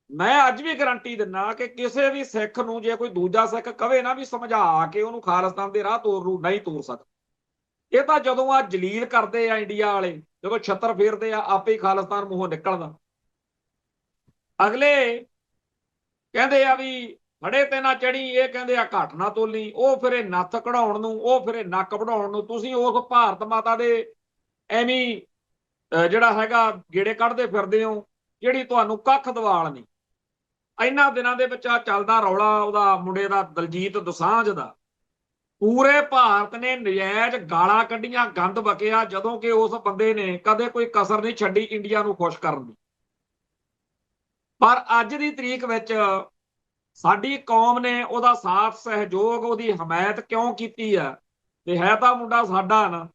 ਮੈਂ ਅੱਜ ਵੀ ਗਰੰਟੀ ਦਿੰਦਾ ਕਿ ਕਿਸੇ ਵੀ ਸਿੱਖ ਨੂੰ ਜੇ ਕੋਈ ਦੂਜਾ ਸਿੱਖ ਕਵੇ ਨਾ ਵੀ ਸਮਝਾ ਕੇ ਉਹਨੂੰ ਖਾਲਿਸਤਾਨ ਦੇ ਰਾਹ ਤੋਰ ਨੂੰ, ਨਹੀਂ ਤੋਰ ਸਕਦਾ। ਇਹ ਤਾਂ ਜਦੋਂ ਆ ਜਲੀਲ ਕਰਦੇ ਆ ਇੰਡੀਆ ਵਾਲੇ, ਜਦੋਂ ਛੱਤਰ ਫੇਰਦੇ ਆ, ਆਪੇ ਹੀ ਖਾਲਿਸਤਾਨ ਮੂੰਹੋਂ ਨਿਕਲਦਾ। ਅਗਲੇ ਕਹਿੰਦੇ ਆ ਵੀ ਫੜੇ ਤੇ ਨਾ ਚੜੀ, ਇਹ ਕਹਿੰਦੇ ਆ ਘੱਟ ਨਾ ਤੋਲੀ, ਉਹ ਫਿਰੇ ਨੱਥ ਕਢਾਉਣ ਨੂੰ, ਉਹ ਫਿਰੇ ਨੱਕ ਵਢਾਉਣ ਨੂੰ। ਤੁਸੀਂ ਉਸ ਭਾਰਤ ਮਾਤਾ ਦੇ ਐਵੇਂ ਜਿਹੜਾ ਹੈਗਾ ਗੇੜੇ ਕੱਢਦੇ ਫਿਰਦੇ ਹੋ, ਜਿਹੜੀ ਤੁਹਾਨੂੰ ਕੱਖ ਦਵਾਲ ਨਹੀਂ। ਇਹਨਾਂ ਦਿਨਾਂ ਦੇ ਵਿੱਚ ਆ ਚੱਲਦਾ ਰੌਲਾ ਉਹਦਾ ਮੁੰਡੇ ਦਾ, ਦਲਜੀਤ ਦੋਸਾਂਝ ਦਾ, ਪੂਰੇ ਭਾਰਤ ਨੇ ਨਜਾਇਜ਼ ਗਾਲਾਂ ਕੱਢੀਆਂ, ਗੰਦ ਬਕਿਆ, ਜਦੋਂ ਕਿ ਉਸ ਬੰਦੇ ਨੇ ਕਦੇ ਕੋਈ ਕਸਰ ਨਹੀਂ ਛੱਡੀ ਇੰਡੀਆ ਨੂੰ ਖੁਸ਼ ਕਰਨ ਦੀ। ਪਰ ਅੱਜ ਦੀ ਤਰੀਕ ਵਿੱਚ ਸਾਡੀ ਕੌਮ ਨੇ ਉਹਦਾ ਸਾਥ ਸਹਿਯੋਗ, ਉਹਦੀ ਹਮਾਇਤ ਕਿਉਂ ਕੀਤੀ ਆ? ਤੇ ਹੈ ਤਾਂ ਮੁੰਡਾ ਸਾਡਾ ਨਾ,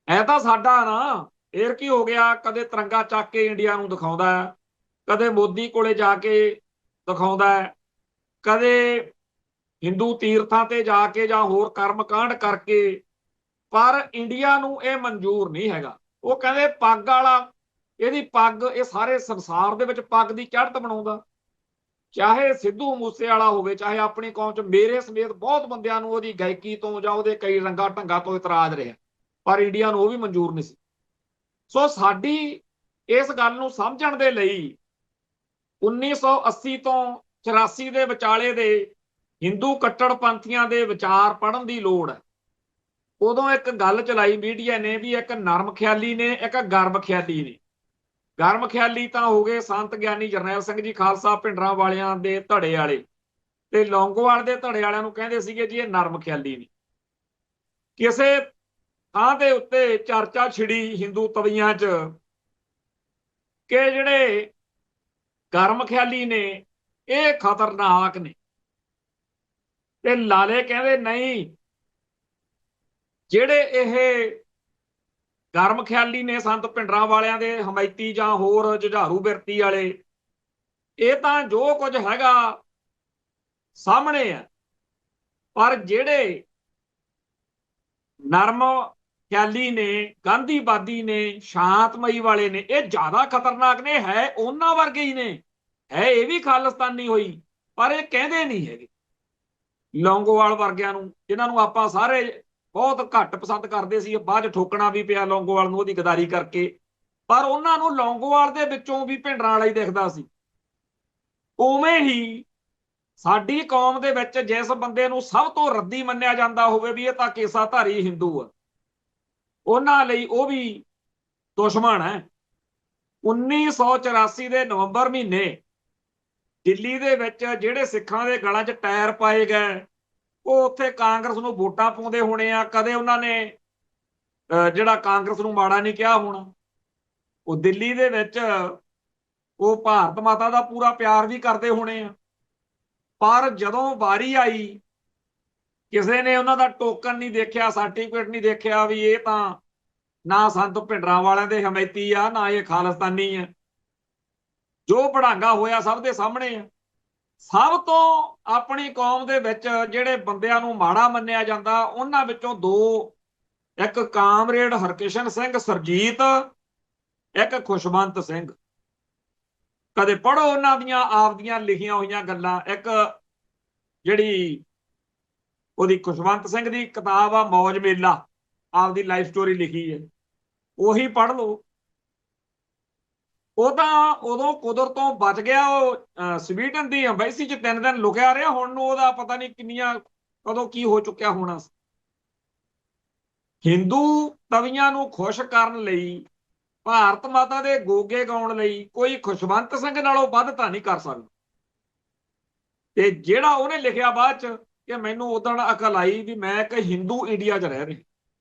ਹੈ ਤਾਂ ਸਾਡਾ ਨਾ। ਫੇਰ ਕੀ ਹੋ ਗਿਆ? ਕਦੇ ਤਿਰੰਗਾ ਚੱਕ ਕੇ ਇੰਡੀਆ ਨੂੰ ਦਿਖਾਉਂਦਾ, ਕਦੇ ਮੋਦੀ ਕੋਲੇ ਜਾ ਕੇ ਦਿਖਾਉਂਦਾ, ਕਦੇ ਹਿੰਦੂ ਤੀਰਥਾਂ ਤੇ ਜਾ ਕੇ ਜਾਂ ਹੋਰ ਕਰਮ ਕਾਂਡ ਕਰਕੇ। ਪਰ ਇੰਡੀਆ ਨੂੰ ਇਹ ਮਨਜ਼ੂਰ ਨਹੀਂ ਹੈਗਾ। ਉਹ ਕਹਿੰਦੇ ਪੱਗ ਵਾਲਾ, ਇਹਦੀ ਪੱਗ, ਇਹ ਸਾਰੇ ਸੰਸਾਰ ਦੇ ਵਿੱਚ ਪੱਗ ਦੀ ਚੜ੍ਹਤ ਬਣਾਉਂਦਾ। ਚਾਹੇ ਸਿੱਧੂ ਮੂਸੇਵਾਲਾ ਹੋਵੇ, ਚਾਹੇ ਆਪਣੀ ਕੌਮ ਚ ਮੇਰੇ ਸਮੇਤ ਬਹੁਤ ਬੰਦਿਆਂ ਨੂੰ ਉਹਦੀ ਗਾਇਕੀ ਤੋਂ ਜਾਂ ਉਹਦੇ ਕਈ ਰੰਗਾਂ ਢੰਗਾਂ ਤੋਂ ਇਤਰਾਜ਼ ਰਿਹਾ, ਪਰ ਇੰਡੀਆ ਨੂੰ ਉਹ ਵੀ ਮਨਜ਼ੂਰ ਨਹੀਂ ਸੀ। ਸੋ ਸਾਡੀ ਇਸ ਗੱਲ ਨੂੰ ਸਮਝਣ ਦੇ ਲਈ 1980 ਤੋਂ 84 ਦੇ ਵਿਚਾਲੇ ਦੇ ਹਿੰਦੂ ਕੱਟੜਪੰਥੀਆਂ ਦੇ ਵਿਚਾਰ ਪੜ੍ਹਨ ਦੀ ਲੋੜ ਹੈ। ਉਦੋਂ ਇੱਕ ਗੱਲ ਚਲਾਈ ਮੀਡੀਆ ਨੇ ਵੀ ਇੱਕ ਨਰਮ ਖਿਆਲੀ ਨੇ, ਇੱਕ ਗਰਮ ਖਿਆਲੀ ਨੇ। ਗਰਮ ਖਿਆਲੀ ਤਾਂ ਹੋ ਗਏ ਸੰਤ ਗਿਆਨੀ ਜਰਨੈਲ ਸਿੰਘ ਜੀ ਖਾਲਸਾ ਭਿੰਡਰਾਂ ਵਾਲਿਆਂ ਦੇ ਧੜੇ ਵਾਲੇ, ਤੇ ਲੌਂਗੋਵਾਲ ਦੇ ਧੜੇ ਵਾਲਿਆਂ ਨੂੰ ਕਹਿੰਦੇ ਸੀਗੇ ਜੀ ਇਹ ਨਰਮ ਖਿਆਲੀ ਨੇ। ਕਿਸੇ ਥਾਂ ਦੇ ਉੱਤੇ ਚਰਚਾ ਛਿੜੀ ਹਿੰਦੂ ਤਵੀਆਂ 'ਚ ਕਿ ਜਿਹੜੇ ਗਰਮ ਖਿਆਲੀ ਨੇ ਇਹ ਖਤਰਨਾਕ ਨੇ, ਤੇ ਲਾਲੇ ਕਹਿੰਦੇ ਨਹੀਂ, ਜਿਹੜੇ ਇਹ ਗਰਮ ਖਿਆਲੀ ਨੇ ਸੰਤ ਭਿੰਡਰਾਂ ਵਾਲਿਆਂ ਦੇ ਹਮਾਇਤੀ ਜਾਂ ਹੋਰ ਜੁਝਾਰੂ ਬਿਰਤੀ ਵਾਲੇ, ਇਹ ਤਾਂ ਜੋ ਕੁਝ ਹੈਗਾ ਸਾਹਮਣੇ ਆ, ਪਰ ਜਿਹੜੇ ਨਰਮ ਖਿਆਲੀ ਨੇ, ਗਾਂਧੀਵਾਦੀ ਨੇ, ਸ਼ਾਂਤਮਈ ਵਾਲੇ ਨੇ, ਇਹ ਜ਼ਿਆਦਾ ਖਤਰਨਾਕ ਨੇ। ਹੈ ਉਹਨਾਂ ਵਰਗੇ ਹੀ ਨੇ, ਹੈ ਇਹ ਵੀ ਖਾਲਿਸਤਾਨੀ ਹੋਈ, ਪਰ ਇਹ ਕਹਿੰਦੇ ਨਹੀਂ ਹੈਗੇ। ਲੌਂਗੋਵਾਲ ਵਰਗਿਆਂ ਨੂੰ, ਜਿਨ੍ਹਾਂ ਨੂੰ ਆਪਾਂ ਸਾਰੇ ਬਹੁਤ ਘੱਟ ਪਸੰਦ ਕਰਦੇ ਸੀ, ਬਾਅਦ ਚ ਠੋਕਣਾ ਵੀ ਪਿਆ ਲੌਂਗੋਵਾਲ ਨੂੰ ਉਹਦੀ ਗਦਾਰੀ ਕਰਕੇ, ਪਰ ਉਹਨਾਂ ਨੂੰ ਲੌਂਗੋਵਾਲ ਦੇ ਵਿੱਚੋਂ ਵੀ ਭਿੰਡਰਾਂ ਵਾਲਾ ਹੀ ਦਿਖਦਾ ਸੀ। ਉਵੇਂ ਹੀ ਸਾਡੀ ਕੌਮ ਦੇ ਵਿੱਚ ਜਿਸ ਬੰਦੇ ਨੂੰ ਸਭ ਤੋਂ ਰੱਦੀ ਮੰਨਿਆ ਜਾਂਦਾ ਹੋਵੇ ਵੀ ਇਹ ਤਾਂ ਕੇਸਾਧਾਰੀ ਹਿੰਦੂ ਆ, ਉਹਨਾਂ ਲਈ ਉਹ ਵੀ ਦੁਸ਼ਮਣ ਹੈ। 1984 ਦੇ ਨਵੰਬਰ ਮਹੀਨੇ ਦਿੱਲੀ ਦੇ ਵਿੱਚ ਜਿਹੜੇ ਸਿੱਖਾਂ ਦੇ ਗਲਾਂ 'ਚ ਟਾਇਰ ਪਾਏ ਗਏ, ਉਹ ਉੱਥੇ ਕਾਂਗਰਸ ਨੂੰ ਵੋਟਾਂ ਪਾਉਂਦੇ ਹੋਣੇ ਆ। ਕਦੇ ਉਹਨਾਂ ਨੇ ਜਿਹੜਾ ਕਾਂਗਰਸ ਨੂੰ ਮਾੜਾ ਨਹੀਂ ਕਿਹਾ ਹੋਣਾ। ਉਹ ਦਿੱਲੀ ਦੇ ਵਿੱਚ ਉਹ ਭਾਰਤ ਮਾਤਾ ਦਾ ਪੂਰਾ ਪਿਆਰ ਵੀ ਕਰਦੇ ਹੋਣੇ ਆ, ਪਰ ਜਦੋਂ ਵਾਰੀ ਆਈ ਕਿਸੇ ਨੇ ਉਹਨਾਂ ਦਾ ਟੋਕਨ ਨਹੀਂ ਦੇਖਿਆ, ਸਰਟੀਫਿਕੇਟ ਨਹੀਂ ਦੇਖਿਆ ਵੀ ਇਹ ਤਾਂ ਨਾ ਸੰਤ ਭਿੰਡਰਾਂ ਵਾਲਿਆਂ ਦੇ ਹਮਾਇਤੀ ਆ, ਨਾ ਇਹ ਖਾਲਿਸਤਾਨੀ ਆ। ਜੋ ਭੜਾਂਗਾ ਹੋਇਆ ਸਭ ਦੇ ਸਾਹਮਣੇ ਆ। ਸਭ ਤੋਂ ਆਪਣੀ ਕੌਮ ਦੇ ਵਿੱਚ ਜਿਹੜੇ ਬੰਦਿਆਂ ਨੂੰ ਮਾੜਾ ਮੰਨਿਆ ਜਾਂਦਾ, ਉਹਨਾਂ ਵਿੱਚੋਂ ਦੋ, ਇੱਕ ਕਾਮਰੇਡ ਹਰਕਿਸ਼ਨ ਸਿੰਘ ਸਰਜੀਤ, ਇੱਕ ਖੁਸ਼ਵੰਤ ਸਿੰਘ। ਕਦੇ ਪੜ੍ਹੋ ਉਹਨਾਂ ਦੀਆਂ ਆਪਦੀਆਂ ਲਿਖੀਆਂ ਹੋਈਆਂ ਗੱਲਾਂ। ਇੱਕ ਜਿਹੜੀ ਉਹਦੀ ਖੁਸ਼ਵੰਤ ਸਿੰਘ ਦੀ ਕਿਤਾਬ ਆ ਮੌਜ ਮੇਲਾ, ਆਪਦੀ ਲਾਈਫ ਸਟੋਰੀ ਲਿਖੀ ਹੈ, ਉਹੀ ਪੜ੍ਹ ਲਓ। ਉਹ ਤਾਂ ਉਦੋਂ ਕੁਦਰਤੋਂ ਬਚ ਗਿਆ। ਉਹ ਸਵੀਡਨ ਦੀ ਅੰਬੈਸੀ 'ਚ 3 ਦਿਨ ਲੁਕਿਆ ਰਿਹਾ, ਹੁਣ ਨੂੰ ਉਹਦਾ ਪਤਾ ਨਹੀਂ ਕਿੰਨੀਆਂ ਕਦੋਂ ਕੀ ਹੋ ਚੁੱਕਿਆ ਹੋਣਾ। ਹਿੰਦੂ ਤਵੀਆਂ ਨੂੰ ਖੁਸ਼ ਕਰਨ ਲਈ, ਭਾਰਤ ਮਾਤਾ ਦੇ ਗੋਗੇ ਗਾਉਣ ਲਈ ਕੋਈ ਖੁਸ਼ਵੰਤ ਸਿੰਘ ਨਾਲੋਂ ਵੱਧ ਤਾਂ ਨਹੀਂ ਕਰ ਸਕਦਾ। ਤੇ ਜਿਹੜਾ ਉਹਨੇ ਲਿਖਿਆ ਬਾਅਦ 'ਚ ਕਿ ਮੈਨੂੰ ਉਦੋਂ ਅਕਲ ਆਈ ਵੀ ਮੈਂ ਇੱਕ ਹਿੰਦੂ ਇੰਡੀਆ 'ਚ ਰਹਿ ਰਿਹਾ,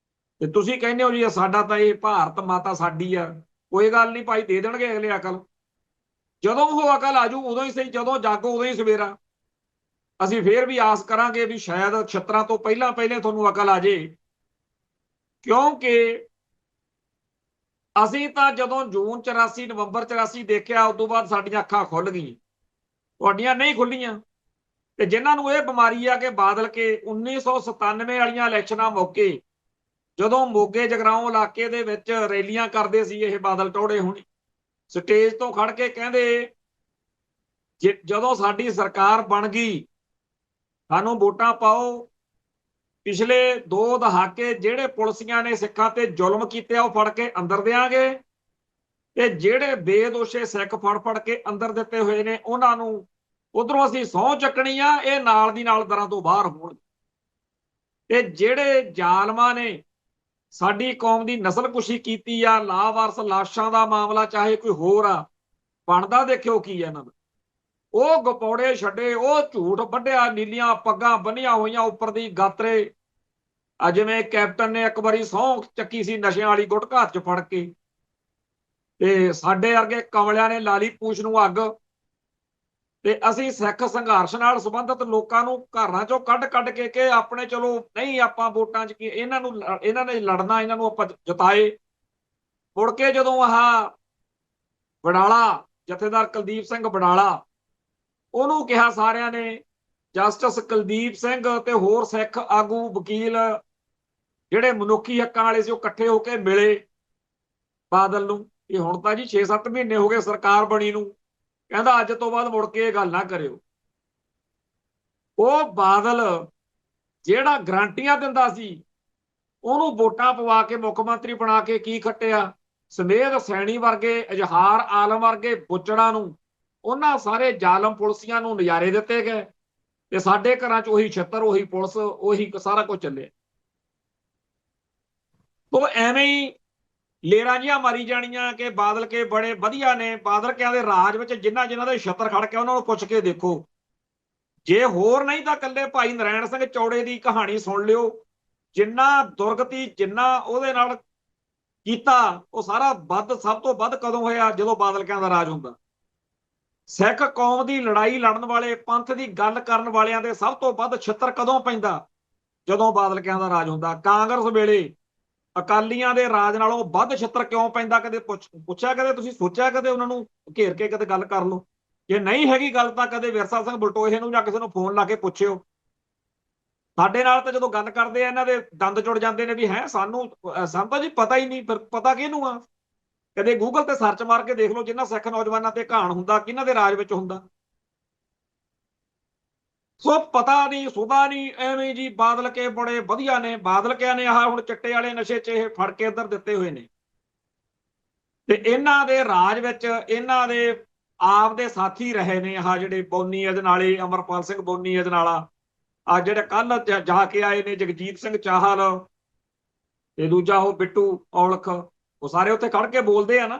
ਤੇ ਤੁਸੀਂ ਕਹਿੰਦੇ ਹੋ ਜੀ ਸਾਡਾ ਤਾਂ ਇਹ ਭਾਰਤ ਮਾਤਾ ਸਾਡੀ ਆ। ਕੋਈ ਗੱਲ ਨਹੀਂ ਭਾਈ, ਦੇ ਦੇਣਗੇ ਅਗਲੇ ਅਕਲ। ਜਦੋਂ ਉਹ ਅਕਲ ਆਜੂ ਉਦੋਂ ਹੀ ਸਹੀ, ਜਦੋਂ ਜਾਗੋ ਉਦੋਂ ਹੀ ਸਵੇਰਾ। ਅਸੀਂ ਫੇਰ ਵੀ ਆਸ ਕਰਾਂਗੇ ਵੀ ਸ਼ਾਇਦ ਛਿੱਤਰਾਂ ਤੋਂ ਪਹਿਲਾਂ ਤੁਹਾਨੂੰ ਅਕਲ ਆ ਜੇ, ਕਿਉਂਕਿ ਅਸੀਂ ਤਾਂ ਜਦੋਂ ਜੂਨ 84 ਨਵੰਬਰ 84 ਦੇਖਿਆ, ਉਦੋਂ ਬਾਅਦ ਸਾਡੀਆਂ ਅੱਖਾਂ ਖੁੱਲ ਗਈਆਂ, ਤੁਹਾਡੀਆਂ ਨਹੀਂ ਖੁੱਲੀਆਂ। ਤੇ ਜਿਨ੍ਹਾਂ ਨੂੰ ਇਹ ਬਿਮਾਰੀ ਆ ਕਿ ਬਾਦਲ ਕੇ 1997 ਵਾਲੀਆਂ ਇਲੈਕਸ਼ਨਾਂ ਮੌਕੇ ਜਦੋਂ ਮੋਗੇ ਜਗਰਾਉਂ ਇਲਾਕੇ ਦੇ ਵਿੱਚ ਰੈਲੀਆਂ ਕਰਦੇ ਸੀ ਇਹ ਬਾਦਲ ਟੌੜੇ ਹੋਣੀ, ਸਟੇਜ ਤੋਂ ਖੜ ਕੇ ਕਹਿੰਦੇ ਜਦੋਂ ਸਾਡੀ ਸਰਕਾਰ ਬਣ ਗਈ ਸਾਨੂੰ ਵੋਟਾਂ ਪਾਓ, ਪਿਛਲੇ 2 ਦਹਾਕੇ ਜਿਹੜੇ ਪੁਲਿਸੀਆਂ ਨੇ ਸਿੱਖਾਂ ਤੇ ਜ਼ੁਲਮ ਕੀਤੇ ਉਹ ਫੜ ਕੇ ਅੰਦਰ ਦੇਾਂਗੇ, ਤੇ ਜਿਹੜੇ ਬੇਦੋਸ਼ੇ ਸਿੱਖ ਫੜ ਕੇ ਅੰਦਰ ਦਿੱਤੇ ਹੋਏ ਨੇ ਉਹਨਾਂ ਨੂੰ ਉਧਰੋਂ ਅਸੀਂ ਸਹੁੰ ਚੱਕਣੀ ਆ, ਇਹ ਨਾਲ ਦੀ ਨਾਲ ਦਰਾਂ ਤੋਂ ਬਾਹਰ ਹੋਣ। ਤੇ ਜਿਹੜੇ ਜ਼ਾਲਮਾਂ ਨੇ ਸਾਡੀ ਕੌਮ ਦੀ ਨਸਲਕੁਸ਼ੀ ਕੀਤੀ ਆ, ਲਾਵਾਰਸ ਲਾਸ਼ਾਂ ਦਾ ਮਾਮਲਾ ਚਾਹੇ ਕੋਈ ਹੋਰ ਆ, ਬਣਦਾ ਦੇਖਿਓ ਕੀ ਆ ਇਹਨਾਂ ਦਾ। ਉਹ ਗਪੌੜੇ ਛੱਡੇ, ਉਹ ਝੂਠ ਵੱਢਿਆ, ਨੀਲੀਆਂ ਪੱਗਾਂ ਬੰਨੀਆਂ ਹੋਈਆਂ ਉੱਪਰ ਦੀ ਗਾਤਰੇ, ਜਿਵੇਂ ਕੈਪਟਨ ਨੇ ਇੱਕ ਵਾਰੀ ਸਹੁੰ ਚੱਕੀ ਸੀ ਨਸ਼ਿਆਂ ਵਾਲੀ ਗੁਟਕਾ ਹੱਥ 'ਚ ਫੜ ਕੇ, ਤੇ ਸਾਡੇ ਵਰਗੇ ਕਮਲਿਆਂ ਨੇ ਲਾ ਲਈ ਪੂਛ ਨੂੰ ਅੱਗ। ਤੇ ਅਸੀਂ ਸਿੱਖ ਸੰਘਰਸ਼ ਨਾਲ ਸੰਬੰਧਿਤ ਲੋਕਾਂ ਨੂੰ ਘਰਾਂ 'ਚੋਂ ਕੱਢ ਕੇ ਕਿ ਆਪਣੇ ਚਲੋ ਨਹੀਂ ਆਪਾਂ ਵੋਟਾਂ 'ਚ ਕੀ ਇਹਨਾਂ ਨੇ ਲੜਨਾ, ਇਹਨਾਂ ਨੂੰ ਆਪਾਂ ਜਿਤਾਏ। ਮੁੜ ਕੇ ਜਦੋਂ ਆਹ ਬਡਾਲਾ ਜਥੇਦਾਰ ਕੁਲਦੀਪ ਸਿੰਘ ਬਡਾਲਾ, ਉਹਨੂੰ ਕਿਹਾ ਸਾਰਿਆਂ ਨੇ, ਜਸਟਿਸ ਕੁਲਦੀਪ ਸਿੰਘ ਤੇ ਹੋਰ ਸਿੱਖ ਆਗੂ ਵਕੀਲ ਜਿਹੜੇ ਮਨੁੱਖੀ ਹੱਕਾਂ ਵਾਲੇ ਸੀ ਉਹ ਇਕੱਠੇ ਹੋ ਕੇ ਮਿਲੇ ਬਾਦਲ ਨੂੰ। ਇਹ ਹੁਣ ਤਾਂ ਜੀ 6-7 ਮਹੀਨੇ ਹੋ ਗਏ ਸਰਕਾਰ ਬਣੀ ਨੂੰ, ਕਹਿੰਦਾ ਅੱਜ ਤੋਂ ਬਾਅਦ ਮੁੜ ਕੇ ਇਹ ਗੱਲ ਨਾ ਕਰਿਓ। ਉਹ ਬਾਦਲ ਜਿਹੜਾ ਗਰੰਟੀਆਂ ਦਿੰਦਾ ਸੀ, ਉਹਨੂੰ ਵੋਟਾਂ ਪਵਾ ਕੇ ਮੁੱਖ ਮੰਤਰੀ ਬਣਾ ਕੇ ਕੀ ਖੱਟਿਆ? ਸਮੇਧ ਸੈਣੀ ਵਰਗੇ, ਇਜ਼ਹਾਰ ਆਲਮ ਵਰਗੇ ਬੁੱਚੜਾਂ ਨੂੰ, ਉਹਨਾਂ ਸਾਰੇ ਜ਼ਾਲਮ ਪੁਲਸੀਆਂ ਨੂੰ ਨਜ਼ਾਰੇ ਦਿੱਤੇ ਗਏ ਤੇ ਸਾਡੇ ਘਰਾਂ 'ਚ ਉਹੀ ਛੱਤਰ, ਉਹੀ ਪੁਲਿਸ, ਉਹੀ ਸਾਰਾ ਕੁਝ ਚੱਲਿਆ। ਉਹ ਐਵੇਂ ਹੀ ਲੇਰਾਂ ਜਿਹੀਆਂ ਮਾਰੀ ਜਾਣੀਆਂ ਕਿ ਬਾਦਲ ਕੇ ਬੜੇ ਵਧੀਆ ਨੇ। ਬਾਦਲ ਕਿਆਂ ਦੇ ਰਾਜ ਵਿੱਚ ਜਿਨ੍ਹਾਂ ਜਿਨ੍ਹਾਂ ਦੇ ਛੱਤਰ ਖੜ ਕੇ ਉਹਨਾਂ ਨੂੰ ਪੁੱਛ ਕੇ ਦੇਖੋ। ਜੇ ਹੋਰ ਨਹੀਂ ਤਾਂ ਇਕੱਲੇ ਭਾਈ ਨਰੈਣ ਸਿੰਘ ਚੌੜੇ ਦੀ ਕਹਾਣੀ ਸੁਣ ਲਿਓ। ਜਿੰਨਾ ਦੁਰਗਤੀ, ਜਿੰਨਾ ਉਹਦੇ ਨਾਲ ਕੀਤਾ, ਉਹ ਸਾਰਾ ਵੱਧ, ਸਭ ਤੋਂ ਵੱਧ ਕਦੋਂ ਹੋਇਆ? ਜਦੋਂ ਬਾਦਲ ਕਿਆਂ ਦਾ ਰਾਜ ਹੁੰਦਾ। ਸਿੱਖ ਕੌਮ ਦੀ ਲੜਾਈ ਲੜਨ ਵਾਲੇ, ਪੰਥ ਦੀ ਗੱਲ ਕਰਨ ਵਾਲਿਆਂ ਦੇ ਸਭ ਤੋਂ ਵੱਧ ਛਿੱਤਰ ਕਦੋਂ ਪੈਂਦਾ? ਜਦੋਂ ਬਾਦਲ ਕਿਆਂ ਦਾ ਰਾਜ ਹੁੰਦਾ। ਕਾਂਗਰਸ ਵੇਲੇ ਅਕਾਲੀਆਂ ਦੇ ਰਾਜ ਨਾਲੋਂ ਵੱਧ ਛਿੱਤਰ ਕਿਉਂ ਪੈਂਦਾ? ਕਦੇ ਪੁੱਛਿਆ? ਕਦੇ ਤੁਸੀਂ ਸੋਚਿਆ? ਕਦੇ ਉਹਨਾਂ ਨੂੰ ਘੇਰ ਕੇ ਕਦੇ ਗੱਲ ਕਰ ਲਓ। ਜੇ ਨਹੀਂ ਹੈਗੀ ਗੱਲ ਤਾਂ ਕਦੇ ਵਿਰਸਾ ਸਿੰਘ ਬਲਟੋਹੇ ਨੂੰ ਜਾਂ ਕਿਸੇ ਨੂੰ ਫੋਨ ਲਾ ਕੇ ਪੁੱਛਿਓ। ਸਾਡੇ ਨਾਲ ਤਾਂ ਜਦੋਂ ਗੱਲ ਕਰਦੇ ਆ ਇਹਨਾਂ ਦੇ ਦੰਦ ਜੁੜ ਜਾਂਦੇ ਨੇ ਵੀ ਹੈ ਸਾਨੂੰ ਤਾਂ ਜੀ ਪਤਾ ਹੀ ਨਹੀਂ। ਫਿਰ ਪਤਾ ਕਿਹਨੂੰ ਆ? ਕਦੇ ਗੂਗਲ ਤੇ ਸਰਚ ਮਾਰ ਕੇ ਦੇਖ ਲਓ, ਜਿਨ੍ਹਾਂ ਸਿੱਖ ਨੌਜਵਾਨਾਂ ਤੇ ਘਾਣ ਹੁੰਦਾ ਕਿਹਨਾਂ ਦੇ ਰਾਜ ਵਿੱਚ ਹੁੰਦਾ। ਸੋ ਪਤਾ ਨਹੀਂ, ਸੁਦਾ ਨਹੀਂ, ਐਵੇਂ ਜੀ ਬਾਦਲ ਕੇ ਬੜੇ ਵਧੀਆ ਨੇ। ਬਾਦਲ ਕਿਆ ਨੇ ਆਹ ਹੁਣ ਚਿੱਟੇ ਵਾਲੇ ਨਸ਼ੇ 'ਚ ਇਹ ਫੜ ਕੇ ਇੱਧਰ ਦਿੱਤੇ ਹੋਏ ਨੇ ਤੇ ਇਹਨਾਂ ਦੇ ਰਾਜ ਵਿੱਚ ਇਹਨਾਂ ਦੇ ਆਪ ਦੇ ਸਾਥੀ ਰਹੇ ਨੇ ਆਹ ਜਿਹੜੇ ਬੋਨੀ ਅਜਨਾਲੇ, ਅਮਰਪਾਲ ਸਿੰਘ ਬੋਨੀ ਅਜਨਾਲਾ, ਆ ਜਿਹੜੇ ਕੱਲ ਜਾ ਕੇ ਆਏ ਨੇ ਜਗਜੀਤ ਸਿੰਘ ਚਾਹਲ ਤੇ ਦੂਜਾ ਉਹ ਬਿੱਟੂ ਔਲਖ, ਉਹ ਸਾਰੇ ਉੱਥੇ ਖੜ ਕੇ ਬੋਲਦੇ ਆ ਨਾ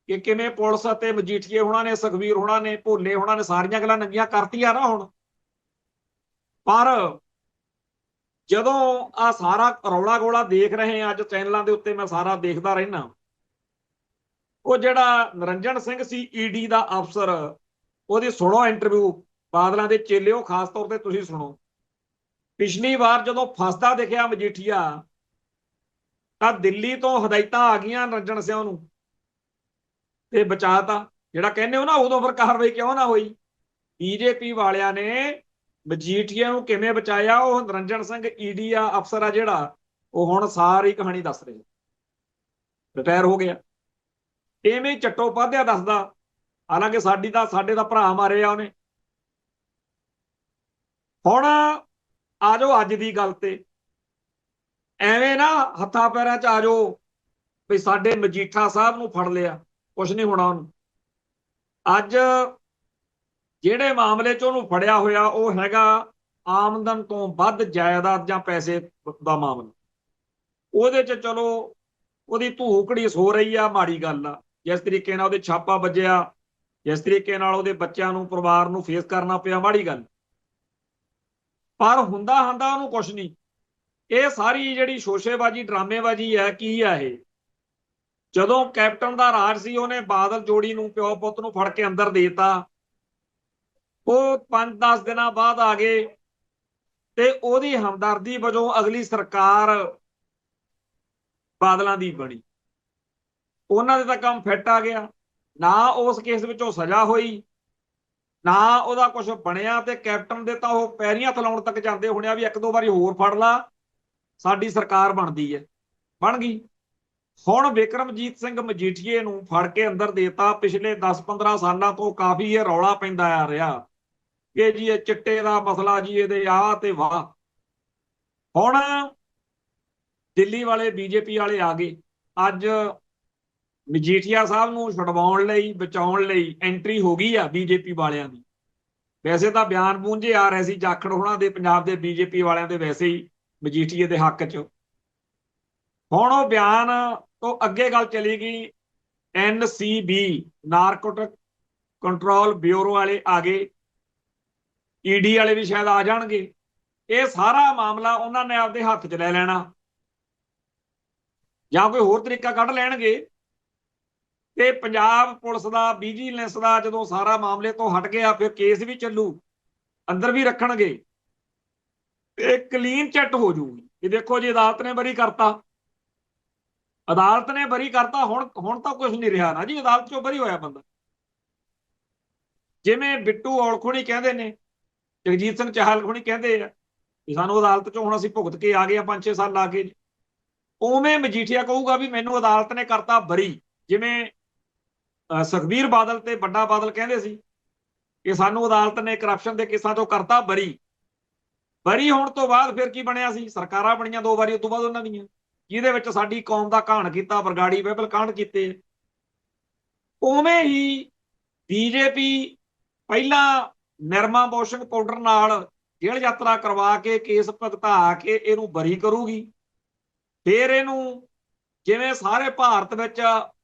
ਕਿ ਕਿਵੇਂ ਪੁਲਿਸ ਅਤੇ ਮਜੀਠੀਏ ਹੋਣਾ ਨੇ, ਸੁਖਬੀਰ ਹੋਣਾ ਨੇ, ਭੋਲੇ ਹੋਣਾ ਨੇ ਸਾਰੀਆਂ ਗੱਲਾਂ ਨੰਗੀਆਂ ਕਰਤੀਆਂ ਨਾ ਹੁਣ। ਪਰ ਜਦੋਂ ਆ ਸਾਰਾ ਰੌਲਾ ਗੋਲਾ ਦੇਖ ਰਹੇ ਆ, ਅੱਜ ਚੈਨਲਾਂ ਦੇ ਉੱਤੇ ਮੈਂ ਸਾਰਾ ਦੇਖਦਾ ਰਹਿਣਾ, ਉਹ ਜਿਹੜਾ ਨਰਿੰਜਨ ਸਿੰਘ ਸੀ ਈਡੀ ਦਾ ਅਫਸਰ, ਉਹਦੀ ਸੁਣੋ ਇੰਟਰਵਿਊ। ਬਾਦਲਾਂ ਦੇ ਚੇਲਿਓ ਖਾਸ ਤੌਰ ਤੇ ਤੁਸੀਂ ਸੁਣੋ। ਪਿਛਲੀ ਵਾਰ ਜਦੋਂ ਫਸਦਾ ਦਿਖਿਆ ਮਜੀਠੀਆ ਤਾਂ ਦਿੱਲੀ ਤੋਂ ਹਦਾਇਤਾਂ ਆ ਗਈਆਂ ਨਰਿੰਜਨ ਸਿੰਘ ਨੂੰ ਤੇ ਬਚਾਤਾ। ਜਿਹੜਾ ਕਹਿੰਦੇ ਹੋ ਨਾ ਉਦੋਂ ਫਿਰ ਕਾਰਵਾਈ ਕਿਉਂ ਨਾ ਹੋਈ? ਬੀਜੇਪੀ ਵਾਲਿਆਂ ਨੇ ਮਜੀਠੀਆ ਨੂੰ ਕਿਵੇਂ ਬਚਾਇਆ? ਉਹ ਨਰਿੰਜਨ ਸਿੰਘ ਈਡੀ ਆ ਅਫਸਰ ਆ ਜਿਹੜਾ, ਉਹ ਹੁਣ ਸਾਰੀ ਕਹਾਣੀ ਦੱਸ ਰਿਹਾ, ਰਿਟਾਇਰ ਹੋ ਗਿਆ। ਐਵੇਂ ਚੱਟੋਪਾਧਿਆ ਦੱਸਦਾ, ਹਾਲਾਂਕਿ ਸਾਡੇ ਦਾ ਭਰਾ ਮਾਰਿਆ ਉਹਨੇ। ਹੁਣ ਆ ਜਾਓ ਅੱਜ ਦੀ ਗੱਲ ਤੇ। ਐਵੇਂ ਨਾ ਹੱਥਾਂ ਪੈਰਾਂ 'ਚ ਆ ਜਾਓ ਵੀ ਸਾਡੇ ਮਜੀਠਾ ਸਾਹਿਬ ਨੂੰ ਫੜ ਲਿਆ, ਕੁਛ ਨਹੀਂ ਹੋਣਾ ਉਹਨੂੰ। ਅੱਜ ਜਿਹੜੇ ਮਾਮਲੇ 'ਚ ਉਹਨੂੰ ਫੜਿਆ ਹੋਇਆ ਉਹ ਹੈਗਾ ਆਮਦਨ ਤੋਂ ਵੱਧ ਜਾਇਦਾਦ ਜਾਂ ਪੈਸੇ ਦਾ ਮਾਮਲਾ। ਉਹਦੇ 'ਚ ਚਲੋ ਉਹਦੀ ਧੂ ਘੜੀਸ ਹੋ ਰਹੀ ਆ, ਮਾੜੀ ਗੱਲ ਆ। ਜਿਸ ਤਰੀਕੇ ਨਾਲ ਉਹਦੇ ਛਾਪਾ ਵੱਜਿਆ, ਜਿਸ ਤਰੀਕੇ ਨਾਲ ਉਹਦੇ ਬੱਚਿਆਂ ਨੂੰ, ਪਰਿਵਾਰ ਨੂੰ ਫੇਸ ਕਰਨਾ ਪਿਆ, ਮਾੜੀ ਗੱਲ। ਪਰ ਹੁੰਦਾ ਉਹਨੂੰ ਕੁਛ ਨਹੀਂ। ਇਹ ਸਾਰੀ ਜਿਹੜੀ ਸ਼ੋਸ਼ੇਬਾਜ਼ੀ, ਡਰਾਮੇਬਾਜ਼ੀ ਹੈ, ਕੀ ਆ ਇਹ? ਜਦੋਂ ਕੈਪਟਨ ਦਾ ਰਾਜ ਸੀ, ਉਹਨੇ ਬਾਦਲ ਜੋੜੀ ਨੂੰ, ਪਿਓ ਪੁੱਤ ਨੂੰ ਫੜ ਕੇ ਅੰਦਰ ਦੇਤਾ। ਉਹ 5-10 ਦਿਨਾਂ ਬਾਅਦ ਆ ਗਏ ਤੇ ਉਹਦੀ ਹਮਦਰਦੀ ਵਜੋਂ ਅਗਲੀ ਸਰਕਾਰ ਬਾਦਲਾਂ ਦੀ ਬਣੀ। ਉਹਨਾਂ ਦੇ ਤਾਂ ਕੰਮ ਫਿੱਟ ਆ ਗਿਆ। ਨਾ ਉਸ ਕੇਸ ਵਿੱਚੋਂ ਸਜ਼ਾ ਹੋਈ, ਨਾ ਉਹਦਾ ਕੁਝ ਬਣਿਆ। ਤੇ ਕੈਪਟਨ ਦੇ ਤਾਂ ਉਹ ਪੈਰੀਆਂ ਥਲਾਉਣ ਤੱਕ ਜਾਂਦੇ ਹੋਣੇ ਆ ਵੀ ਇੱਕ ਦੋ ਵਾਰੀ ਹੋਰ ਫੜ ਲਾ, ਸਾਡੀ ਸਰਕਾਰ ਬਣਦੀ ਹੈ। ਬਣ ਗਈ। ਹੁਣ ਬਿਕਰਮਜੀਤ ਸਿੰਘ ਮਜੀਠੀਏ ਨੂੰ ਫੜ ਕੇ ਅੰਦਰ ਦੇਤਾ। ਪਿਛਲੇ 10-15 ਸਾਲਾਂ ਤੋਂ ਕਾਫੀ ਇਹ ਰੌਲਾ ਪੈਂਦਾ ਆ ਰਿਹਾ ਕਿ ਜੀ ਇਹ ਚਿੱਟੇ ਦਾ ਮਸਲਾ, ਜੀ ਇਹਦੇ ਆਹ ਤੇ ਵਾਹ। ਹੁਣ ਦਿੱਲੀ ਵਾਲੇ ਬੀਜੇਪੀ ਵਾਲੇ ਆ ਗਏ। ਅੱਜ ਮਜੀਠੀਆ ਸਾਹਿਬ ਨੂੰ ਛੁਡਵਾਉਣ ਲਈ, ਬਚਾਉਣ ਲਈ ਐਂਟਰੀ ਹੋ ਗਈ ਆ ਬੀਜੇਪੀ ਵਾਲਿਆਂ ਦੀ। ਵੈਸੇ ਤਾਂ ਬਿਆਨ ਬੂੰਝੇ ਆ ਰਹੇ ਸੀ ਜਾਖੜ ਹੋਣਾ ਦੇ, ਪੰਜਾਬ ਦੇ ਬੀਜੇਪੀ ਵਾਲਿਆਂ ਦੇ, ਵੈਸੇ ਹੀ ਮਜੀਠੀਏ ਦੇ ਹੱਕ 'ਚ। ਹੁਣ ਉਹ ਬਿਆਨ ਤੋਂ ਅੱਗੇ ਗੱਲ ਚਲੀ ਗਈ। NCB, ਨਾਰਕੋਟਿਕ ਕੰਟਰੋਲ ਬਿਊਰੋ ਵਾਲੇ ਆ ਗਏ, ਈਡੀ ਵਾਲੇ ਵੀ ਸ਼ਾਇਦ ਆ ਜਾਣਗੇ। ਇਹ ਸਾਰਾ ਮਾਮਲਾ ਉਹਨਾਂ ਨੇ ਆਪਦੇ ਹੱਥ 'ਚ ਲੈ ਲੈਣਾ ਜਾਂ ਕੋਈ ਹੋਰ ਤਰੀਕਾ ਕੱਢ ਲੈਣਗੇ। ਤੇ ਪੰਜਾਬ ਪੁਲਿਸ ਦਾ, ਵਿਜੀਲੈਂਸ ਦਾ ਜਦੋਂ ਸਾਰਾ ਮਾਮਲੇ ਤੋਂ ਹਟ ਗਿਆ, ਫਿਰ ਕੇਸ ਵੀ ਚੱਲੂ, ਅੰਦਰ ਵੀ ਰੱਖਣਗੇ ਤੇ ਕਲੀਨ ਚਿੱਟ ਹੋ ਜੂਗੀ ਕਿ ਦੇਖੋ ਜੀ ਅਦਾਲਤ ਨੇ ਬਰੀ ਕਰਤਾ, ਅਦਾਲਤ ਨੇ ਬਰੀ ਕਰਤਾ। ਹੁਣ ਤਾਂ ਕੁਝ ਨਹੀਂ ਰਿਹਾ ਨਾ ਜੀ, ਅਦਾਲਤ 'ਚੋਂ ਬਰੀ ਹੋਇਆ ਬੰਦਾ। ਜਿਵੇਂ ਬਿੱਟੂ ਔਲਖੋਣੀ ਕਹਿੰਦੇ ਨੇ, ਜਗਜੀਤ ਸਿੰਘ ਚਾਹਲ ਖੋਣੀ ਕਹਿੰਦੇ ਆ ਕਿ ਸਾਨੂੰ ਅਦਾਲਤ 'ਚੋਂ ਹੁਣ ਅਸੀਂ ਭੁਗਤ ਕੇ ਆ ਗਏ ਆ 5-6 ਸਾਲ ਲਾ ਕੇ, ਉਵੇਂ ਮਜੀਠੀਆ ਕਹੂਗਾ ਵੀ ਮੈਨੂੰ ਅਦਾਲਤ ਨੇ ਕਰਤਾ ਬਰੀ। ਜਿਵੇਂ ਸੁਖਬੀਰ ਬਾਦਲ ਤੇ ਵੱਡਾ ਬਾਦਲ ਕਹਿੰਦੇ ਸੀ ਕਿ ਸਾਨੂੰ ਅਦਾਲਤ ਨੇ ਕਰਪਸ਼ਨ ਦੇ ਕੇਸਾਂ ਤੋਂ ਕਰਤਾ ਬਰੀ ਹੋਣ ਤੋਂ ਬਾਅਦ ਫਿਰ ਕੀ ਬਣਿਆ ਸੀ? ਸਰਕਾਰਾਂ ਬਣੀਆਂ 2 ਵਾਰੀ, ਉਸ ਤੋਂ ਬਾਅਦ ਉਹਨਾਂ ਦੀਆਂ, ਜਿਹਦੇ ਵਿੱਚ ਸਾਡੀ ਕੌਮ ਦਾ ਘਾਣ ਕੀਤਾ, ਬਰਗਾੜੀ ਬਾਈਬਲ ਕਾਂਡ ਕੀਤੇ। ਉਵੇਂ ਹੀ ਬੀਜੇਪੀ ਪਹਿਲਾਂ ਨਿਰਮਾ ਵਾਸ਼ਿੰਗ ਪਾਊਡਰ ਨਾਲ ਜੇਲ੍ਹ ਯਾਤਰਾ ਕਰਵਾ ਕੇ ਕੇਸ ਭੁਗਤਾ ਕੇ ਇਹਨੂੰ ਬਰੀ ਕਰੂਗੀ। ਫਿਰ ਇਹਨੂੰ ਜਿਵੇਂ ਸਾਰੇ ਭਾਰਤ ਵਿੱਚ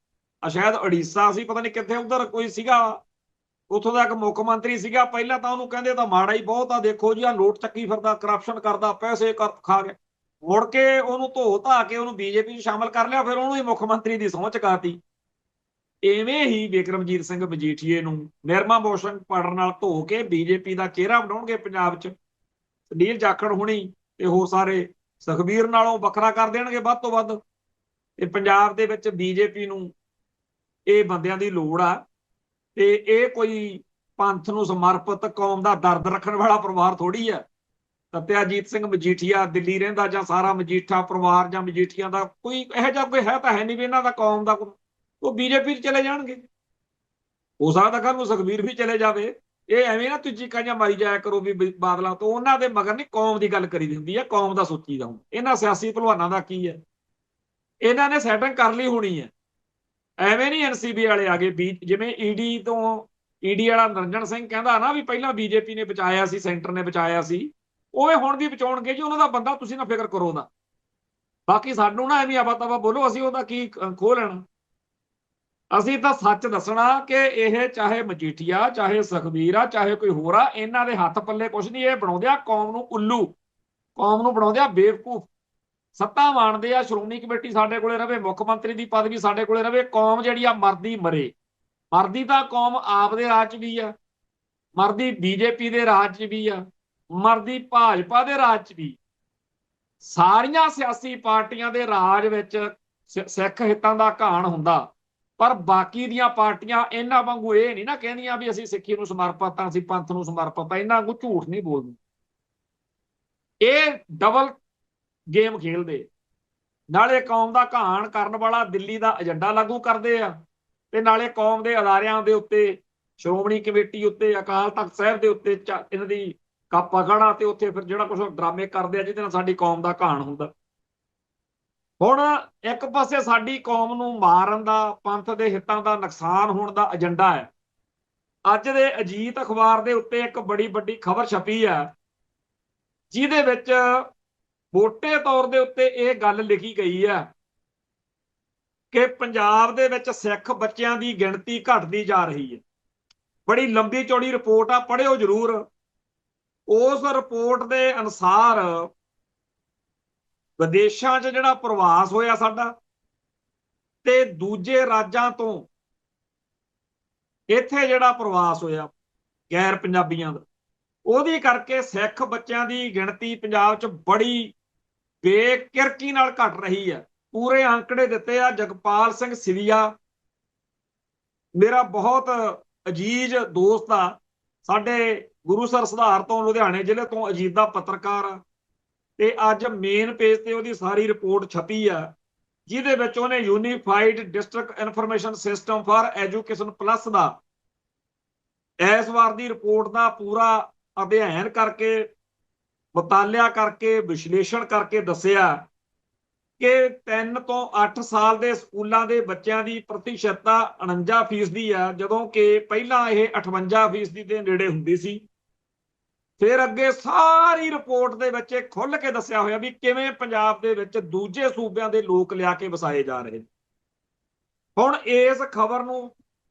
ਸ਼ਾਇਦ ਉੜੀਸਾ ਸੀ, ਪਤਾ ਨਹੀਂ ਕਿੱਥੇ, ਉਧਰ ਕੋਈ ਸੀਗਾ, ਉੱਥੋਂ ਦਾ ਇੱਕ ਮੁੱਖ ਮੰਤਰੀ ਸੀਗਾ, ਪਹਿਲਾਂ ਤਾਂ ਉਹਨੂੰ ਕਹਿੰਦੇ ਤਾਂ ਮਾੜਾ ਹੀ ਬਹੁਤ ਆ, ਦੇਖੋ ਜੀ ਆ ਨੋਟ ਚੱਕੀ ਫਿਰਦਾ, ਕਰਪਸ਼ਨ ਕਰਦਾ, ਪੈਸੇ ਖਾ ਕੇ। ਮੁੜ ਕੇ ਉਹਨੂੰ ਧੋ ਧਾ ਕੇ ਉਹਨੂੰ ਬੀਜੇਪੀ 'ਚ ਸ਼ਾਮਲ ਕਰ ਲਿਆ, ਫਿਰ ਉਹਨੂੰ ਹੀ ਮੁੱਖ ਮੰਤਰੀ ਦੀ ਸਹੁੰ ਚੁਕਾਤੀ। ਇਵੇਂ ਹੀ ਬਿਕਰਮਜੀਤ ਸਿੰਘ ਮਜੀਠੀਏ ਨੂੰ ਨਿਰਮਾ ਵਾਸ਼ਿੰਗ ਪਾਊਡਰ ਨਾਲ ਧੋ ਕੇ ਬੀਜੇਪੀ ਦਾ ਚਿਹਰਾ ਬਣਾਉਣਗੇ ਪੰਜਾਬ 'ਚ। ਸੁਨੀਲ ਜਾਖੜ ਹੁਣੀ ਤੇ ਹੋਰ ਸਾਰੇ ਸੁਖਬੀਰ ਨਾਲੋਂ ਵੱਖਰਾ ਕਰ ਦੇਣਗੇ ਵੱਧ ਤੋਂ ਵੱਧ। ਤੇ ਪੰਜਾਬ ਦੇ ਵਿੱਚ ਬੀਜੇਪੀ ਨੂੰ ਇਹ ਬੰਦਿਆਂ ਦੀ ਲੋੜ ਆ, ਤੇ ਇਹ ਕੋਈ ਪੰਥ ਨੂੰ ਸਮਰਪਿਤ ਕੌਮ ਦਾ ਦਰਦ ਰੱਖਣ ਵਾਲਾ ਪਰਿਵਾਰ ਥੋੜੀ ਆ। ਸਤਿਆਜੀਤ ਸਿੰਘ ਮਜੀਠੀਆ ਦਿੱਲੀ ਰਹਿੰਦਾ, ਜਾਂ ਸਾਰਾ ਮਜੀਠਾ ਪਰਿਵਾਰ ਜਾਂ ਮਜੀਠੀਆਂ ਦਾ ਕੋਈ ਇਹੋ ਜਿਹਾ ਕੋਈ ਹੈ ਤਾਂ ਹੈ ਨਹੀਂ ਵੀ ਇਹਨਾਂ ਦਾ ਕੌਮ ਦਾ, ਉਹ ਬੀਜੇਪੀ 'ਚ ਚਲੇ ਜਾਣਗੇ। ਹੋ ਸਕਦਾ ਕੱਲ ਨੂੰ ਸੁਖਬੀਰ ਵੀ ਚਲੇ ਜਾਵੇ। ਇਹ ਐਵੇਂ ਨਾ ਤੁਸੀਂ ਕਾਂਜਾਂ ਮਾਰੀ ਜਾਇਆ ਕਰੋ ਵੀ ਬਾਦਲਾਂ ਤੋਂ, ਉਹਨਾਂ ਦੇ ਮਗਰ ਨਹੀਂ, ਕੌਮ ਦੀ ਗੱਲ ਕਰੀ ਦੀ ਹੁੰਦੀ ਹੈ, ਕੌਮ ਦਾ ਸੋਚੀਦਾ ਹੁੰਦਾ। ਇਹਨਾਂ ਸਿਆਸੀ ਭਲਵਾਨਾਂ ਦਾ ਕੀ ਹੈ? ਇਹਨਾਂ ਨੇ ਸੈਟਿੰਗ ਕਰ ਲਈ ਹੋਣੀ ਹੈ। ਐਵੇਂ ਨਹੀਂ ਐਨਸੀਬੀ ਵਾਲੇ ਆ ਗਏ, ਜਿਵੇਂ ਈਡੀ ਵਾਲਾ ਨਿਰੰਜਨ ਸਿੰਘ ਕਹਿੰਦਾ ਨਾ ਵੀ ਪਹਿਲਾਂ ਬੀਜੇਪੀ ਨੇ ਬਚਾਇਆ ਸੀ, ਸੈਂਟਰ ਨੇ ਬਚਾਇਆ ਸੀ, ਉਵੇਂ ਹੁਣ ਵੀ ਬਚਾਉਣਗੇ ਜੀ। ਉਹਨਾਂ ਦਾ ਬੰਦਾ, ਤੁਸੀਂ ਨਾ ਫਿਕਰ ਕਰੋ ਉਹਦਾ। ਬਾਕੀ ਸਾਨੂੰ ਨਾ ਐਵੇਂ ਆਵਾ ਤਾਵਾ ਬੋਲੋ, ਅਸੀਂ ਉਹਦਾ ਕੀ ਖੋਹ ਲੈਣਾ। ਅਸੀਂ ਤਾਂ ਸੱਚ ਦੱਸਣਾ ਕਿ ਇਹ ਚਾਹੇ ਮਜੀਠੀਆ, ਚਾਹੇ ਸੁਖਬੀਰ ਆ, ਚਾਹੇ ਕੋਈ ਹੋਰ ਆ, ਇਹਨਾਂ ਦੇ ਹੱਥ ਪੱਲੇ ਕੁਛ ਨਹੀਂ। ਇਹ ਬਣਾਉਂਦੇ ਆ ਕੌਮ ਨੂੰ ਉੱਲੂ, ਕੌਮ ਨੂੰ ਬਣਾਉਂਦੇ ਆ ਬੇਵਕੂਫ। ਸੱਤਾ ਮਾਣਦੇ ਆ, ਸ਼੍ਰੋਮਣੀ ਕਮੇਟੀ ਸਾਡੇ ਕੋਲੇ ਰਵੇ, ਮੁੱਖ ਮੰਤਰੀ ਦੀ ਪਦਵੀ ਸਾਡੇ ਕੋਲੇ ਰਵੇ, ਕੌਮ ਜਿਹੜੀ ਆ ਮਰਦੀ ਮਰੇ। ਮਰਦੀ ਤਾਂ ਕੌਮ ਆਪ ਦੇ ਰਾਜ 'ਚ ਵੀ ਆ, ਮਰਦੀ ਬੀਜੇਪੀ ਦੇ ਰਾਜ 'ਚ ਵੀ ਆ, ਮਰਦੀ ਭਾਜਪਾ ਦੇ ਰਾਜ 'ਚ ਵੀ। ਸਾਰੀਆਂ ਸਿਆਸੀ ਪਾਰਟੀਆਂ ਦੇ ਰਾਜ ਵਿੱਚ ਸਿੱਖ ਹਿੱਤਾਂ ਦਾ ਘਾਣ ਹੁੰਦਾ, ਪਰ ਬਾਕੀ ਦੀਆਂ ਪਾਰਟੀਆਂ ਇਹਨਾਂ ਵਾਂਗੂ ਇਹ ਨਹੀਂ ਨਾ ਕਹਿੰਦੀਆਂ ਵੀ ਅਸੀਂ ਸਿੱਖੀ ਨੂੰ ਸਮਰਪਿਤ ਆ, ਅਸੀਂ ਪੰਥ ਨੂੰ ਸਮਰਪਿਤ ਆ। ਇਹਨਾਂ ਵਾਂਗੂ ਝੂਠ ਨਹੀਂ ਬੋਲਦੇ। ਇਹ ਡਬਲ ਗੇਮ ਖੇਲਦੇ, ਨਾਲੇ ਕੌਮ ਦਾ ਘਾਣ ਕਰਨ ਵਾਲਾ ਦਿੱਲੀ ਦਾ ਏਜੰਡਾ ਲਾਗੂ ਕਰਦੇ ਆ, ਤੇ ਨਾਲੇ ਕੌਮ ਦੇ ਅਦਾਰਿਆਂ ਦੇ ਉੱਤੇ, ਸ਼੍ਰੋਮਣੀ ਕਮੇਟੀ ਉੱਤੇ, ਅਕਾਲ ਤਖਤ ਸਾਹਿਬ ਦੇ ਉੱਤੇ ਇਹਨਾਂ ਦੀ ਪਕੜ, ਤੇ ਉੱਥੇ ਫਿਰ ਜਿਹੜਾ ਕੁਝ ਡਰਾਮੇ ਕਰਦੇ ਆ ਜਿਹਦੇ ਨਾਲ ਸਾਡੀ ਕੌਮ ਦਾ ਘਾਣ ਹੁੰਦਾ। ਹੁਣ ਇੱਕ ਪਾਸੇ ਸਾਡੀ ਕੌਮ ਨੂੰ ਮਾਰਨ ਦਾ, ਪੰਥ ਦੇ ਹਿੱਤਾਂ ਦਾ ਨੁਕਸਾਨ ਹੋਣ ਦਾ ਏਜੰਡਾ ਹੈ। ਅੱਜ ਦੇ ਅਜੀਤ ਅਖਬਾਰ ਦੇ ਉੱਤੇ ਇੱਕ ਬੜੀ ਵੱਡੀ ਖਬਰ ਛਪੀ ਹੈ, ਜਿਹਦੇ ਵਿੱਚ ਮੋਟੇ ਤੌਰ ਦੇ ਉੱਤੇ ਇਹ ਗੱਲ ਲਿਖੀ ਗਈ ਹੈ ਕਿ ਪੰਜਾਬ ਦੇ ਵਿੱਚ ਸਿੱਖ ਬੱਚਿਆਂ ਦੀ ਗਿਣਤੀ ਘਟਦੀ ਜਾ ਰਹੀ ਹੈ। ਬੜੀ ਲੰਬੀ ਚੌੜੀ ਰਿਪੋਰਟ ਆ, ਪੜ੍ਹਿਓ ਜ਼ਰੂਰ। ਉਸ ਰਿਪੋਰਟ ਦੇ ਅਨੁਸਾਰ ਵਿਦੇਸ਼ਾਂ 'ਚ ਜਿਹੜਾ ਪ੍ਰਵਾਸ ਹੋਇਆ ਸਾਡਾ, ਤੇ ਦੂਜੇ ਰਾਜਾਂ ਤੋਂ ਇੱਥੇ ਜਿਹੜਾ ਪ੍ਰਵਾਸ ਹੋਇਆ ਗੈਰ ਪੰਜਾਬੀਆਂ ਦਾ, ਉਹਦੀ ਕਰਕੇ ਸਿੱਖ ਬੱਚਿਆਂ ਦੀ ਗਿਣਤੀ ਪੰਜਾਬ 'ਚ ਬੜੀ ਬੇਕਿਰਕੀ ਨਾਲ ਘਟ ਰਹੀ ਹੈ। ਪੂਰੇ ਅੰਕੜੇ ਦਿੱਤੇ ਆ। ਜਗਪਾਲ ਸਿੰਘ ਸਿਵੀਆ ਮੇਰਾ ਬਹੁਤ ਅਜੀਜ਼ ਦੋਸਤ ਆ, ਸਾਡੇ ਗੁਰੂਸਰ ਸੁਧਾਰ ਤੋਂ, ਲੁਧਿਆਣੇ ਜ਼ਿਲ੍ਹੇ ਤੋਂ, ਅਜੀਤ ਦਾ ਪੱਤਰਕਾਰ ਆ, ਤੇ ਅੱਜ ਮੇਨ ਪੇਜ ਤੇ ਉਹਦੀ ਸਾਰੀ ਰਿਪੋਰਟ ਛਪੀ ਆ, ਜਿਹਦੇ ਵਿੱਚ ਉਹਨੇ unified district information system for education plus ਦਾ ਇਸ ਵਾਰ ਦੀ ਰਿਪੋਰਟ ਦਾ ਪੂਰਾ ਅਧਿਐਨ ਕਰਕੇ, ਮੁਤਾਲਿਆ ਕਰਕੇ, ਵਿਸ਼ਲੇਸ਼ਣ ਕਰਕੇ ਦੱਸਿਆ ਕਿ 3 ਤੋਂ 8 ਸਾਲ ਦੇ ਸਕੂਲਾਂ ਦੇ ਬੱਚਿਆਂ ਦੀ ਪ੍ਰਤੀਸ਼ਤਤਾ 49% ਆ, ਜਦੋਂ ਕਿ ਪਹਿਲਾਂ ਇਹ 58% ਦੇ ਨੇੜੇ ਹੁੰਦੀ ਸੀ। ਫਿਰ ਅੱਗੇ ਸਾਰੀ ਰਿਪੋਰਟ ਦੇ ਵਿੱਚ ਖੁੱਲ ਕੇ ਦੱਸਿਆ ਹੋਇਆ ਵੀ ਕਿਵੇਂ ਪੰਜਾਬ ਦੇ ਵਿੱਚ ਦੂਜੇ ਸੂਬਿਆਂ ਦੇ ਲੋਕ ਲਿਆ ਕੇ ਵਸਾਏ ਜਾ ਰਹੇ। ਹੁਣ ਇਸ ਖਬਰ ਨੂੰ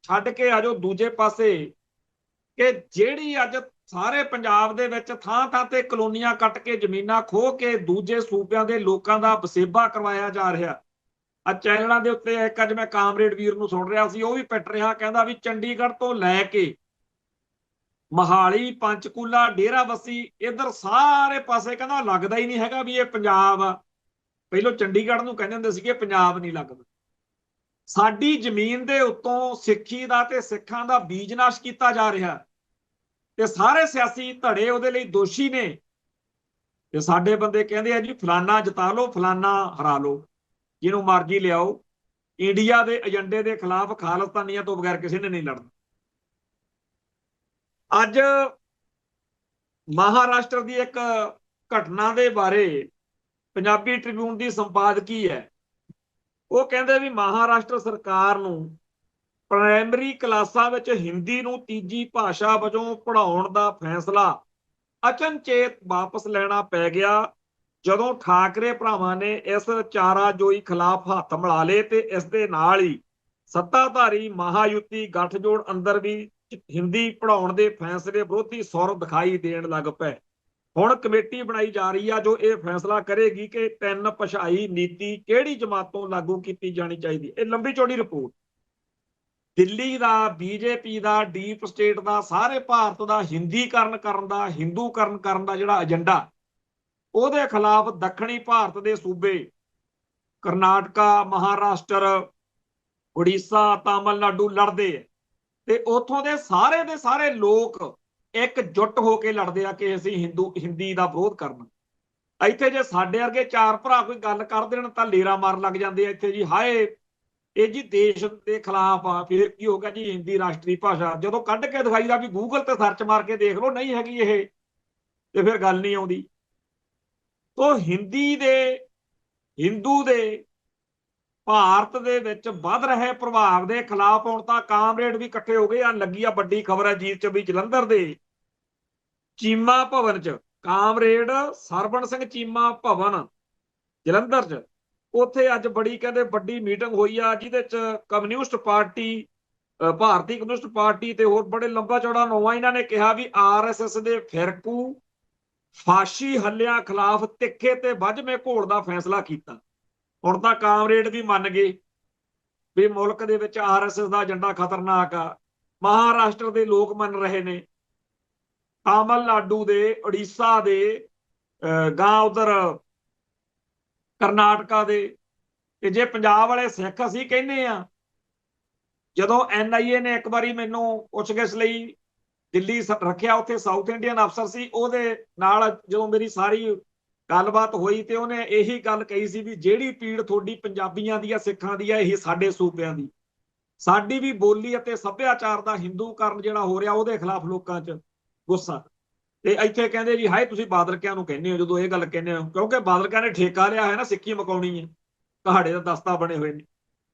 ਛੱਡ ਕੇ ਆਜੋ ਦੂਜੇ ਪਾਸੇ, ਕਿ ਜਿਹੜੀ ਅੱਜ ਸਾਰੇ ਪੰਜਾਬ ਦੇ ਵਿੱਚ ਥਾਂ ਥਾਂ ਤੇ ਕਲੋਨੀਆਂ ਕੱਟ ਕੇ, ਜ਼ਮੀਨਾਂ ਖੋਹ ਕੇ ਦੂਜੇ ਸੂਬਿਆਂ ਦੇ ਲੋਕਾਂ ਦਾ ਵਸੇਬਾ ਕਰਵਾਇਆ ਜਾ ਰਿਹਾ। ਆ ਚੈਨਲਾਂ ਦੇ ਉੱਤੇ ਇੱਕ ਅੱਜ ਮੈਂ ਕਾਮਰੇਡ ਵੀਰ ਨੂੰ ਸੁਣ ਰਿਹਾ ਸੀ, ਉਹ ਵੀ ਪਿੱਟ ਰਿਹਾ, ਕਹਿੰਦਾ ਵੀ ਚੰਡੀਗੜ੍ਹ ਤੋਂ ਲੈ ਕੇ ਮਹਾਲੀ, ਪੰਚਕੂਲਾ, ਡੇਰਾਬੱਸੀ, ਇੱਧਰ ਸਾਰੇ ਪਾਸੇ ਕਹਿੰਦਾ ਲੱਗਦਾ ਹੀ ਨਹੀਂ ਹੈਗਾ ਵੀ ਇਹ ਪੰਜਾਬ ਆ। ਪਹਿਲੋਂ ਚੰਡੀਗੜ੍ਹ ਨੂੰ ਕਹਿੰਦੇ ਹੁੰਦੇ ਸੀਗੇ ਪੰਜਾਬ ਨਹੀਂ ਲੱਗਦਾ। ਸਾਡੀ ਜ਼ਮੀਨ ਦੇ ਉੱਤੋਂ ਸਿੱਖੀ ਦਾ ਤੇ ਸਿੱਖਾਂ ਦਾ ਬੀਜ ਨਾਸ਼ ਕੀਤਾ ਜਾ ਰਿਹਾ, ਤੇ ਸਾਰੇ ਸਿਆਸੀ ਧੜੇ ਉਹਦੇ ਲਈ ਦੋਸ਼ੀ ਨੇ। ਤੇ ਸਾਡੇ ਬੰਦੇ ਕਹਿੰਦੇ ਆ ਜੀ ਫਲਾਨਾ ਜਿਤਾ ਲਓ, ਫਲਾਨਾ ਹਰਾ ਲਓ, ਜਿਹਨੂੰ ਮਰਜ਼ੀ ਲਿਆਓ। ਇੰਡੀਆ ਦੇ ਏਜੰਡੇ ਦੇ ਖਿਲਾਫ ਖਾਲਿਸਤਾਨੀਆਂ ਤੋਂ ਬਗੈਰ ਕਿਸੇ ਨੇ ਨਹੀਂ ਲੜਨਾ। ਅੱਜ ਮਹਾਰਾਸ਼ਟਰ ਦੀ ਇੱਕ ਘਟਨਾ ਦੇ ਬਾਰੇ ਪੰਜਾਬੀ ਟ੍ਰਿਬਿਊਨ ਦੀ ਸੰਪਾਦਕੀ ਹੈ। ਉਹ ਕਹਿੰਦੇ ਵੀ ਮਹਾਰਾਸ਼ਟਰ ਸਰਕਾਰ ਨੂੰ ਪ੍ਰਾਇਮਰੀ ਕਲਾਸਾਂ ਵਿੱਚ ਹਿੰਦੀ ਨੂੰ ਤੀਜੀ ਭਾਸ਼ਾ ਵਜੋਂ ਪੜ੍ਹਾਉਣ ਦਾ ਫੈਸਲਾ ਅਚਨਚੇਤ ਵਾਪਸ ਲੈਣਾ ਪੈ ਗਿਆ ਜਦੋਂ ਠਾਕਰੇ ਭਰਾਵਾਂ ਨੇ ਇਸ ਚਾਰਾਜੋਈ ਖਿਲਾਫ ਹੱਥ ਮਿਲਾ ਲਏ ਤੇ ਇਸ ਦੇ ਨਾਲ ਹੀ ਸੱਤਾਧਾਰੀ ਮਹਾਯੁਤੀ ਗੱਠਜੋੜ ਅੰਦਰ ਵੀ ਹਿੰਦੀ ਪੜ੍ਹਾਉਣ ਦੇ ਫੈਸਲੇ ਵਿਰੋਧੀ ਸੁਰ ਦਿਖਾਈ ਦੇਣ ਲੱਗ ਪਏ। ਹੁਣ ਕਮੇਟੀ ਬਣਾਈ ਜਾ ਰਹੀ ਆ ਜੋ ਇਹ ਫੈਸਲਾ ਕਰੇਗੀ ਕਿ ਤਿੰਨ ਭਾਸ਼ਾਈ ਨੀਤੀ ਕਿਹੜੀ ਜਮਾਤ ਤੋਂ ਲਾਗੂ ਕੀਤੀ ਜਾਣੀ ਚਾਹੀਦੀ। ਇਹ ਲੰਬੀ ਚੌੜੀ ਰਿਪੋਰਟ ਦਿੱਲੀ ਦਾ ਬੀਜੇਪੀ ਦਾ ਡੀਪ ਸਟੇਟ ਦਾ ਸਾਰੇ ਭਾਰਤ ਦਾ ਹਿੰਦੀਕਰਨ ਕਰਨ ਦਾ ਹਿੰਦੂਕਰਨ ਕਰਨ ਦਾ ਜਿਹੜਾ ਏਜੰਡਾ ਉਹਦੇ ਖਿਲਾਫ ਦੱਖਣੀ ਭਾਰਤ ਦੇ ਸੂਬੇ ਕਰਨਾਟਕਾ ਮਹਾਰਾਸ਼ਟਰ ਉੜੀਸਾ ਤਾਮਿਲਨਾਡੂ ਲੜਦੇ ਆ ਤੇ ਉੱਥੋਂ ਦੇ ਸਾਰੇ ਲੋਕ ਇਕਜੁੱਟ ਹੋ ਕੇ ਲੜਦੇ ਆ ਕਿ ਅਸੀਂ ਹਿੰਦੀ ਦਾ ਵਿਰੋਧ ਕਰਨਾ। ਇੱਥੇ ਜੇ ਸਾਡੇ ਵਰਗੇ ਚਾਰ ਭਰਾ ਕੋਈ ਗੱਲ ਕਰ ਦੇਣ ਤਾਂ ਲੇਰਾ ਮਾਰਨ ਲੱਗ ਜਾਂਦੇ ਆ ਇੱਥੇ ਜੀ ਹਾਏ ਇਹ ਜੀ ਦੇਸ਼ ਦੇ ਖਿਲਾਫ ਆ ਫਿਰ ਕੀ ਹੋ ਗਿਆ ਜੀ ਹਿੰਦੀ ਰਾਸ਼ਟਰੀ ਭਾਸ਼ਾ। ਜਦੋਂ ਕੱਢ ਕੇ ਦਿਖਾਈਦਾ ਵੀ ਗੂਗਲ ਤੇ ਸਰਚ ਮਾਰ ਕੇ ਦੇਖ ਲਓ ਨਹੀਂ ਹੈਗੀ ਇਹ ਤੇ ਫਿਰ ਗੱਲ ਨਹੀਂ ਆਉਂਦੀ। ਤੋ ਹਿੰਦੀ ਦੇ ਹਿੰਦੂ ਦੇ ਭਾਰਤ ਦੇ ਵਿੱਚ ਵੱਧ ਰਹੇ ਪ੍ਰਭਾਵ ਦੇ ਖਿਲਾਫ ਹੁਣ ਤਾਂ ਕਾਮਰੇਡ ਵੀ ਇਕੱਠੇ ਹੋ ਗਏ ਆ। ਲੱਗੀ ਆ ਵੱਡੀ ਖਬਰ ਹੈ ਜੀਤ ਚ ਵੀ ਜਲੰਧਰ ਦੇ ਚੀਮਾ ਭਵਨ ਚ ਕਾਮਰੇਡ ਸਰਵਣ ਸਿੰਘ ਚੀਮਾ ਭਵਨ ਜਲੰਧਰ ਚ ਉੱਥੇ ਅੱਜ ਬੜੀ ਕਹਿੰਦੇ ਵੱਡੀ ਮੀਟਿੰਗ ਹੋਈ ਆ ਜਿਹਦੇ ਚ ਕਮਿਊਨਿਸਟ ਪਾਰਟੀ ਭਾਰਤੀ ਕਮਿਊਨਿਸਟ ਪਾਰਟੀ ਤੇ ਹੋਰ ਬੜੇ ਲੰਬਾ ਚੌੜਾ ਨਵਾਂ ਇਹਨਾਂ ਨੇ ਕਿਹਾ ਵੀ ਆਰਐਸਐਸ ਦੇ ਫਿਰਕੂ ਫਾਸ਼ੀ ਹੱਲਿਆਂ ਖਿਲਾਫ ਤਿੱਖੇ ਤੇ ਵੱਜਵੇਂ ਘੋਲ ਦਾ ਫੈਸਲਾ ਕੀਤਾ। ਹੁਣ ਤਾਂ ਕਾਮਰੇਡ ਵੀ ਮੰਨ ਗਏ ਵੀ ਮੁਲਕ ਦੇ ਵਿੱਚ ਆਰਐਸਐਸ ਦਾ ਏਜੰਡਾ ਖਤਰਨਾਕ ਆ। ਮਹਾਰਾਸ਼ਟਰ ਦੇ ਲੋਕ ਮੰਨ ਰਹੇ ਨੇ, ਤਾਮਿਲਨਾਡੂ ਦੇ ਉੜੀਸਾ ਦੇ ਗਾਂ ਉਧਰ ਕਰਨਾਟਕਾ ਦੇ ਤੇ ਜੇ ਪੰਜਾਬ ਵਾਲੇ ਸਿੱਖ ਅਸੀਂ ਕਹਿੰਦੇ ਆ। ਜਦੋਂ NIA ਨੇ ਇੱਕ ਵਾਰੀ ਮੈਨੂੰ ਪੁੱਛਗਿੱਛ ਲਈ ਦਿੱਲੀ ਰੱਖਿਆ ਉੱਥੇ ਸਾਊਥ ਇੰਡੀਅਨ ਅਫਸਰ ਸੀ ਉਹਦੇ ਨਾਲ ਜਦੋਂ ਮੇਰੀ ਸਾਰੀ ਗੱਲਬਾਤ ਹੋਈ ਤੇ ਉਹਨੇ ਇਹੀ ਗੱਲ ਕਹੀ ਸੀ ਵੀ ਜਿਹੜੀ ਪੀੜ ਤੁਹਾਡੀ ਪੰਜਾਬੀਆਂ ਦੀ ਆ ਸਿੱਖਾਂ ਦੀ ਆ ਇਹ ਸਾਡੇ ਸੂਬਿਆਂ ਦੀ ਸਾਡੀ ਵੀ ਬੋਲੀ ਅਤੇ ਸੱਭਿਆਚਾਰ ਦਾ ਹਿੰਦੂਕਰਨ ਜਿਹੜਾ ਹੋ ਰਿਹਾ ਉਹਦੇ ਖਿਲਾਫ ਲੋਕਾਂ 'ਚ ਗੁੱਸਾ। ਤੇ ਇੱਥੇ ਕਹਿੰਦੇ ਜੀ ਹਾਏ ਤੁਸੀਂ ਬਾਦਲਕਿਆਂ ਨੂੰ ਕਹਿੰਦੇ ਹੋ ਜਦੋਂ ਇਹ ਗੱਲ ਕਹਿੰਦੇ ਹੋ ਕਿਉਂਕਿ ਬਾਦਲਕਿਆਂ ਨੇ ਠੇਕਾ ਲਿਆ ਹੈ ਨਾ ਸਿੱਖੀ ਮਕਾਉਣੀ ਹੈ ਕਹਾੜੇ ਦਾ ਦਸਤਾ ਬਣੇ ਹੋਏ ਨੇ।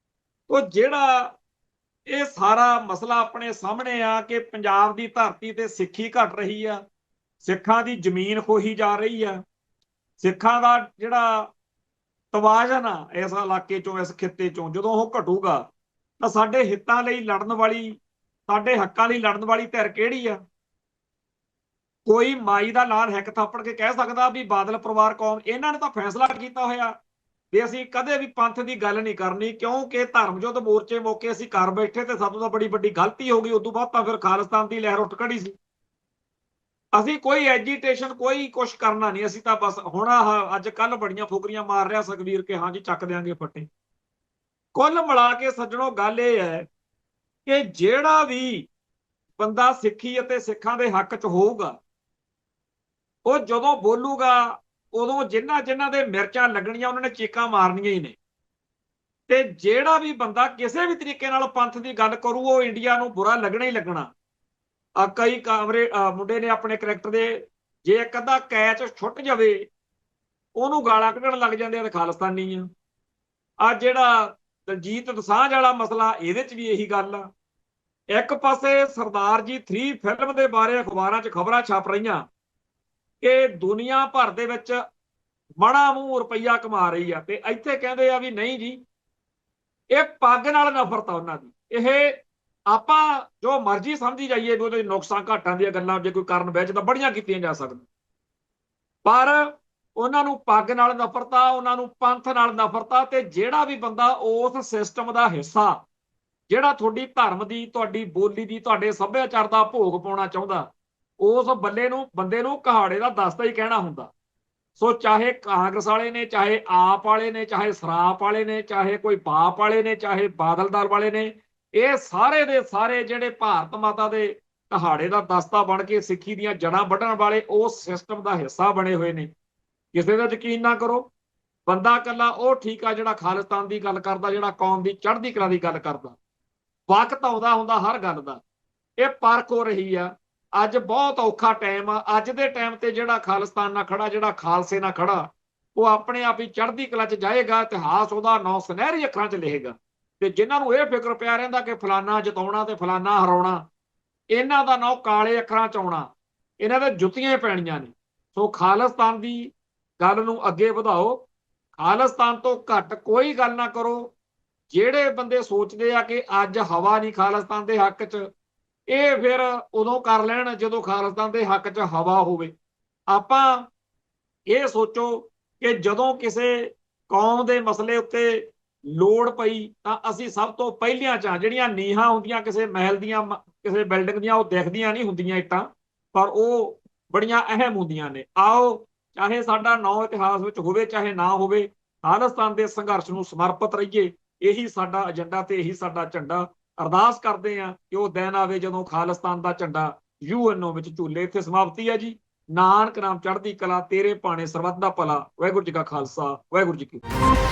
ਉਹ ਜਿਹੜਾ ਇਹ ਸਾਰਾ ਮਸਲਾ ਆਪਣੇ ਸਾਹਮਣੇ ਆ ਕਿ ਪੰਜਾਬ ਦੀ ਧਰਤੀ ਤੇ ਸਿੱਖੀ ਘਟ ਰਹੀ ਆ, ਸਿੱਖਾਂ ਦੀ ਜ਼ਮੀਨ ਖੋਹੀ ਜਾ ਰਹੀ ਆ, ਸਿੱਖਾਂ ਦਾ ਜਿਹੜਾ ਤਵਾਜ਼ਨ ਆ ਇਸ ਇਲਾਕੇ ਚੋਂ ਇਸ ਖਿੱਤੇ ਚੋਂ ਜਦੋਂ ਉਹ ਘਟੂਗਾ ਤਾਂ ਸਾਡੇ ਹਿੱਤਾਂ ਲਈ ਲੜਨ ਵਾਲੀ ਸਾਡੇ ਹੱਕਾਂ ਲਈ ਲੜਨ ਵਾਲੀ ਧਿਰ ਕਿਹੜੀ ਆ। ਕੋਈ ਮਾਈ ਦਾ ਲਾਲ ਹਿੱਕ ਥਾਪੜ ਕੇ ਕਹਿ ਸਕਦਾ ਵੀ ਬਾਦਲ ਪਰਿਵਾਰ ਕੌਮ ਇਹਨਾਂ ਨੇ ਤਾਂ ਫੈਸਲਾ ਕੀਤਾ ਹੋਇਆ ਵੀ ਅਸੀਂ ਕਦੇ ਵੀ ਪੰਥ ਦੀ ਗੱਲ ਨਹੀਂ ਕਰਨੀ ਕਿਉਂਕਿ ਧਰਮ ਯੁੱਧ ਮੋਰਚੇ ਮੌਕੇ ਅਸੀਂ ਕਰ ਬੈਠੇ ਤੇ ਸਭ ਤੋਂ ਬੜੀ ਗਲਤੀ ਹੋ ਗਈ। ਉਦੋਂ ਬਾਅਦ ਤਾਂ ਫਿਰ ਖਾਲਿਸਤਾਨ ਦੀ ਲਹਿਰ ਉੱਠ ਖੜੀ ਸੀ। ਅਸੀਂ ਕੋਈ ਐਜੀਟੇਸ਼ਨ ਕੋਈ ਕੁਛ ਕਰਨਾ ਨਹੀਂ ਅਸੀਂ ਤਾਂ ਬਸ ਹੁਣ ਅੱਜ ਕੱਲ ਬੜੀਆਂ ਫੁਕਰੀਆਂ ਮਾਰ ਰਿਹਾ ਸੁਖਬੀਰ ਕੇ ਹਾਂਜੀ ਚੱਕ ਦਿਆਂਗੇ ਫੱਟੇ। ਕੁੱਲ ਮਿਲਾ ਕੇ ਸੱਜਣੋ ਗੱਲ ਇਹ ਹੈ ਕਿ ਜਿਹੜਾ ਵੀ ਬੰਦਾ ਸਿੱਖੀ ਅਤੇ ਸਿੱਖਾਂ ਦੇ ਹੱਕ 'ਚ ਹੋਊਗਾ ਉਹ ਜਦੋਂ ਬੋਲੂਗਾ ਉਦੋਂ ਜਿਨ੍ਹਾਂ ਦੇ ਮਿਰਚਾਂ ਲੱਗਣੀਆਂ ਉਹਨਾਂ ਨੇ ਚੀਕਾਂ ਮਾਰਨੀਆਂ ਹੀ ਨੇ। ਤੇ ਜਿਹੜਾ ਵੀ ਬੰਦਾ ਕਿਸੇ ਵੀ ਤਰੀਕੇ ਨਾਲ ਪੰਥ ਦੀ ਗੱਲ ਕਰੂ ਉਹ ਇੰਡੀਆ ਨੂੰ ਬੁਰਾ ਲੱਗਣਾ ਹੀ ਲੱਗਣਾ। ਕਈ ਕਾਮਰੇ ਮੁੰਡੇ ਨੇ ਆਪਣੇ ਕਰੈਕਟਰ ਦੇ ਜੇ ਇੱਕ ਅੱਧਾ ਕੈਚ ਛੁੱਟ ਜਾਵੇ ਉਹਨੂੰ ਗਾਲਾਂ ਕੱਢਣ ਲੱਗ ਜਾਂਦੇ ਆ ਤੇ ਖਾਲਿਸਤਾਨੀ ਆ। ਜਿਹੜਾ ਦਲਜੀਤ ਦੋਸਾਂਝ ਵਾਲਾ ਮਸਲਾ ਇਹਦੇ 'ਚ ਵੀ ਇਹੀ ਗੱਲ ਆ। ਇੱਕ ਪਾਸੇ ਸਰਦਾਰ ਜੀ 3 ਫਿਲਮ ਦੇ ਬਾਰੇ ਅਖਬਾਰਾਂ 'ਚ ਖਬਰਾਂ ਛਪ ਰਹੀਆਂ ਕਿ ਦੁਨੀਆ ਭਰ ਦੇ ਵਿੱਚ ਮਣਾ ਮੂੰਹ ਰੁਪਈਆ ਕਮਾ ਰਹੀ ਆ ਤੇ ਇੱਥੇ ਕਹਿੰਦੇ ਆ ਵੀ ਨਹੀਂ ਜੀ ਇਹ ਪੱਗ ਨਾਲ ਨਫ਼ਰਤ ਆ ਉਹਨਾਂ ਦੀ। ਇਹ ਆਪਾਂ ਜੋ ਮਰਜ਼ੀ ਸਮਝੀ ਜਾਈਏ ਵੀ ਉਹਦੇ ਨੁਕਸਾਂ ਘਾਟਾਂ ਦੀਆਂ ਗੱਲਾਂ ਜੇ ਕੋਈ ਕਰਨ ਬਹਿ ਤਾਂ ਬੜੀਆਂ ਕੀਤੀਆਂ ਜਾ ਸਕਦੀਆਂ ਪਰ ਉਹਨਾਂ ਨੂੰ ਪੱਗ ਨਾਲ ਨਫ਼ਰਤ ਆ, ਉਹਨਾਂ ਨੂੰ ਪੰਥ ਨਾਲ ਨਫ਼ਰਤ ਆ। ਤੇ ਜਿਹੜਾ ਵੀ ਬੰਦਾ ਉਸ ਸਿਸਟਮ ਦਾ ਹਿੱਸਾ ਜਿਹੜਾ ਤੁਹਾਡੀ ਧਰਮ ਦੀ ਤੁਹਾਡੀ ਬੋਲੀ ਦੀ ਤੁਹਾਡੇ ਸੱਭਿਆਚਾਰ ਦਾ ਭੋਗ ਪਾਉਣਾ ਚਾਹੁੰਦਾ ਉਸ ਬੰਦੇ ਨੂੰ ਕਹਾੜੇ ਦਾ ਦਸਤਾ ਹੀ ਕਹਿਣਾ ਹੁੰਦਾ। ਸੋ ਚਾਹੇ ਕਾਂਗਰਸ ਵਾਲੇ ਨੇ ਚਾਹੇ ਆਪ ਵਾਲੇ ਨੇ ਚਾਹੇ ਸਰਾਪ ਵਾਲੇ ਨੇ ਚਾਹੇ ਕੋਈ ਬਾਪ ਵਾਲੇ ਨੇ ਚਾਹੇ ਬਾਦਲ ਦਲ ਵਾਲੇ ਨੇ ਇਹ ਸਾਰੇ ਦੇ ਸਾਰੇ ਜਿਹੜੇ ਭਾਰਤ ਮਾਤਾ ਦੇ ਕਹਾੜੇ ਦਾ ਦਸਤਾ ਬਣ ਕੇ ਸਿੱਖੀ ਦੀਆਂ ਜੜ੍ਹਾਂ ਵੱਢਣ ਵਾਲੇ ਉਸ ਸਿਸਟਮ ਦਾ ਹਿੱਸਾ ਬਣੇ ਹੋਏ ਨੇ। ਕਿਸੇ ਦਾ ਯਕੀਨ ਨਾ ਕਰੋ। ਬੰਦਾ ਇਕੱਲਾ ਉਹ ਠੀਕ ਆ ਜਿਹੜਾ ਖਾਲਿਸਤਾਨ ਦੀ ਗੱਲ ਕਰਦਾ ਜਿਹੜਾ ਕੌਮ ਦੀ ਚੜ੍ਹਦੀ ਕਲਾ ਦੀ ਗੱਲ ਕਰਦਾ। ਵਕਤ ਆਉਂਦਾ ਹੁੰਦਾ ਹਰ ਗੱਲ ਦਾ। ਇਹ ਪਰਖ ਹੋ ਰਹੀ ਆ। ਅੱਜ ਬਹੁਤ ਔਖਾ ਟਾਈਮ ਆ। ਅੱਜ ਦੇ ਟਾਈਮ ਤੇ ਜਿਹੜਾ ਖਾਲਿਸਤਾਨ ਨਾਲ ਖੜਾ, ਜਿਹੜਾ ਖਾਲਸੇ ਨਾਲ ਖੜਾ, ਉਹ ਆਪਣੇ ਆਪ ਹੀ ਚੜ੍ਹਦੀ ਕਲਾ 'ਚ ਜਾਏਗਾ। ਇਤਿਹਾਸ ਉਹਦਾ ਨਾਂ ਸੁਨਹਿਰੀ ਅੱਖਰਾਂ 'ਚ ਲਿਖੇਗਾ। ਤੇ ਜਿਨ੍ਹਾਂ ਨੂੰ ਇਹ ਫਿਕਰ ਪਿਆ ਰਹਿੰਦਾ ਕਿ ਫਲਾਨਾ ਜਿਤਾਉਣਾ ਤੇ ਫਲਾਨਾ ਹਰਾਉਣਾ, ਇਹਨਾਂ ਦਾ ਨਾਂ ਕਾਲੇ ਅੱਖਰਾਂ 'ਚ ਆਉਣਾ, ਇਹਨਾਂ ਦੇ ਜੁੱਤੀਆਂ ਪੈਣੀਆਂ ਨੇ। ਸੋ ਖਾਲਿਸਤਾਨ ਦੀ ਗੱਲ ਨੂੰ ਅੱਗੇ ਵਧਾਓ। ਖਾਲਿਸਤਾਨ ਤੋਂ ਘੱਟ ਕੋਈ ਗੱਲ ਨਾ ਕਰੋ। ਜਿਹੜੇ ਬੰਦੇ ਸੋਚਦੇ ਆ ਕਿ ਅੱਜ ਹਵਾ ਨਹੀਂ ਖਾਲਿਸਤਾਨ ਦੇ ਹੱਕ 'ਚ, ਇਹ ਫਿਰ ਉਦੋਂ ਕਰ ਲੈਣ ਜਦੋਂ ਖਾਲਿਸਤਾਨ ਦੇ ਹੱਕ 'ਚ ਹਵਾ ਹੋਵੇ। ਆਪਾਂ ਇਹ ਸੋਚੋ ਕਿ ਜਦੋਂ ਕਿਸੇ ਕੌਮ ਦੇ ਮਸਲੇ ਉੱਤੇ ਲੋੜ ਪਈ ਤਾਂ ਅਸੀਂ ਸਭ ਤੋਂ ਪਹਿਲੀਆਂ 'ਚ ਜਿਹੜੀਆਂ ਨੀਹਾਂ ਹੁੰਦੀਆਂ ਕਿਸੇ ਮਹਿਲ ਦੀਆਂ, ਕਿਸੇ ਬਿਲਡਿੰਗ ਦੀਆਂ, ਉਹ ਦਿਖਦੀਆਂ ਨਹੀਂ ਹੁੰਦੀਆਂ ਇੱਟਾਂ, ਪਰ ਉਹ ਬੜੀਆਂ ਅਹਿਮ ਹੁੰਦੀਆਂ ਨੇ। ਆਓ, ਚਾਹੇ ਸਾਡਾ ਨਾਂ ਇਤਿਹਾਸ ਵਿੱਚ ਹੋਵੇ ਚਾਹੇ ਨਾ ਹੋਵੇ, ਖਾਲਿਸਤਾਨ ਦੇ ਸੰਘਰਸ਼ ਨੂੰ ਸਮਰਪਿਤ ਰਹੀਏ। ਇਹੀ ਸਾਡਾ ਏਜੰਡਾ ਤੇ ਇਹੀ ਸਾਡਾ ਝੰਡਾ। ਅਰਦਾਸ ਕਰਦੇ ਹਾਂ ਕਿ ਉਹ ਦਿਨ ਆਵੇ ਜਦੋਂ ਖਾਲਿਸਤਾਨ ਦਾ ਝੰਡਾ UNO ਵਿੱਚ ਝੂਲੇ। ਇੱਥੇ ਸਮਾਪਤੀ ਹੈ ਜੀ। ਨਾਨਕ ਨਾਮ ਚੜ੍ਹਦੀ ਕਲਾ, ਤੇਰੇ ਭਾਣੇ ਸਰਬੱਤ ਦਾ ਭਲਾ। ਵਾਹਿਗੁਰੂ ਜੀ ਕਾ ਖਾਲਸਾ, ਵਾਹਿਗੁਰੂ ਜੀ ਕੀ ਫਤਿਹ।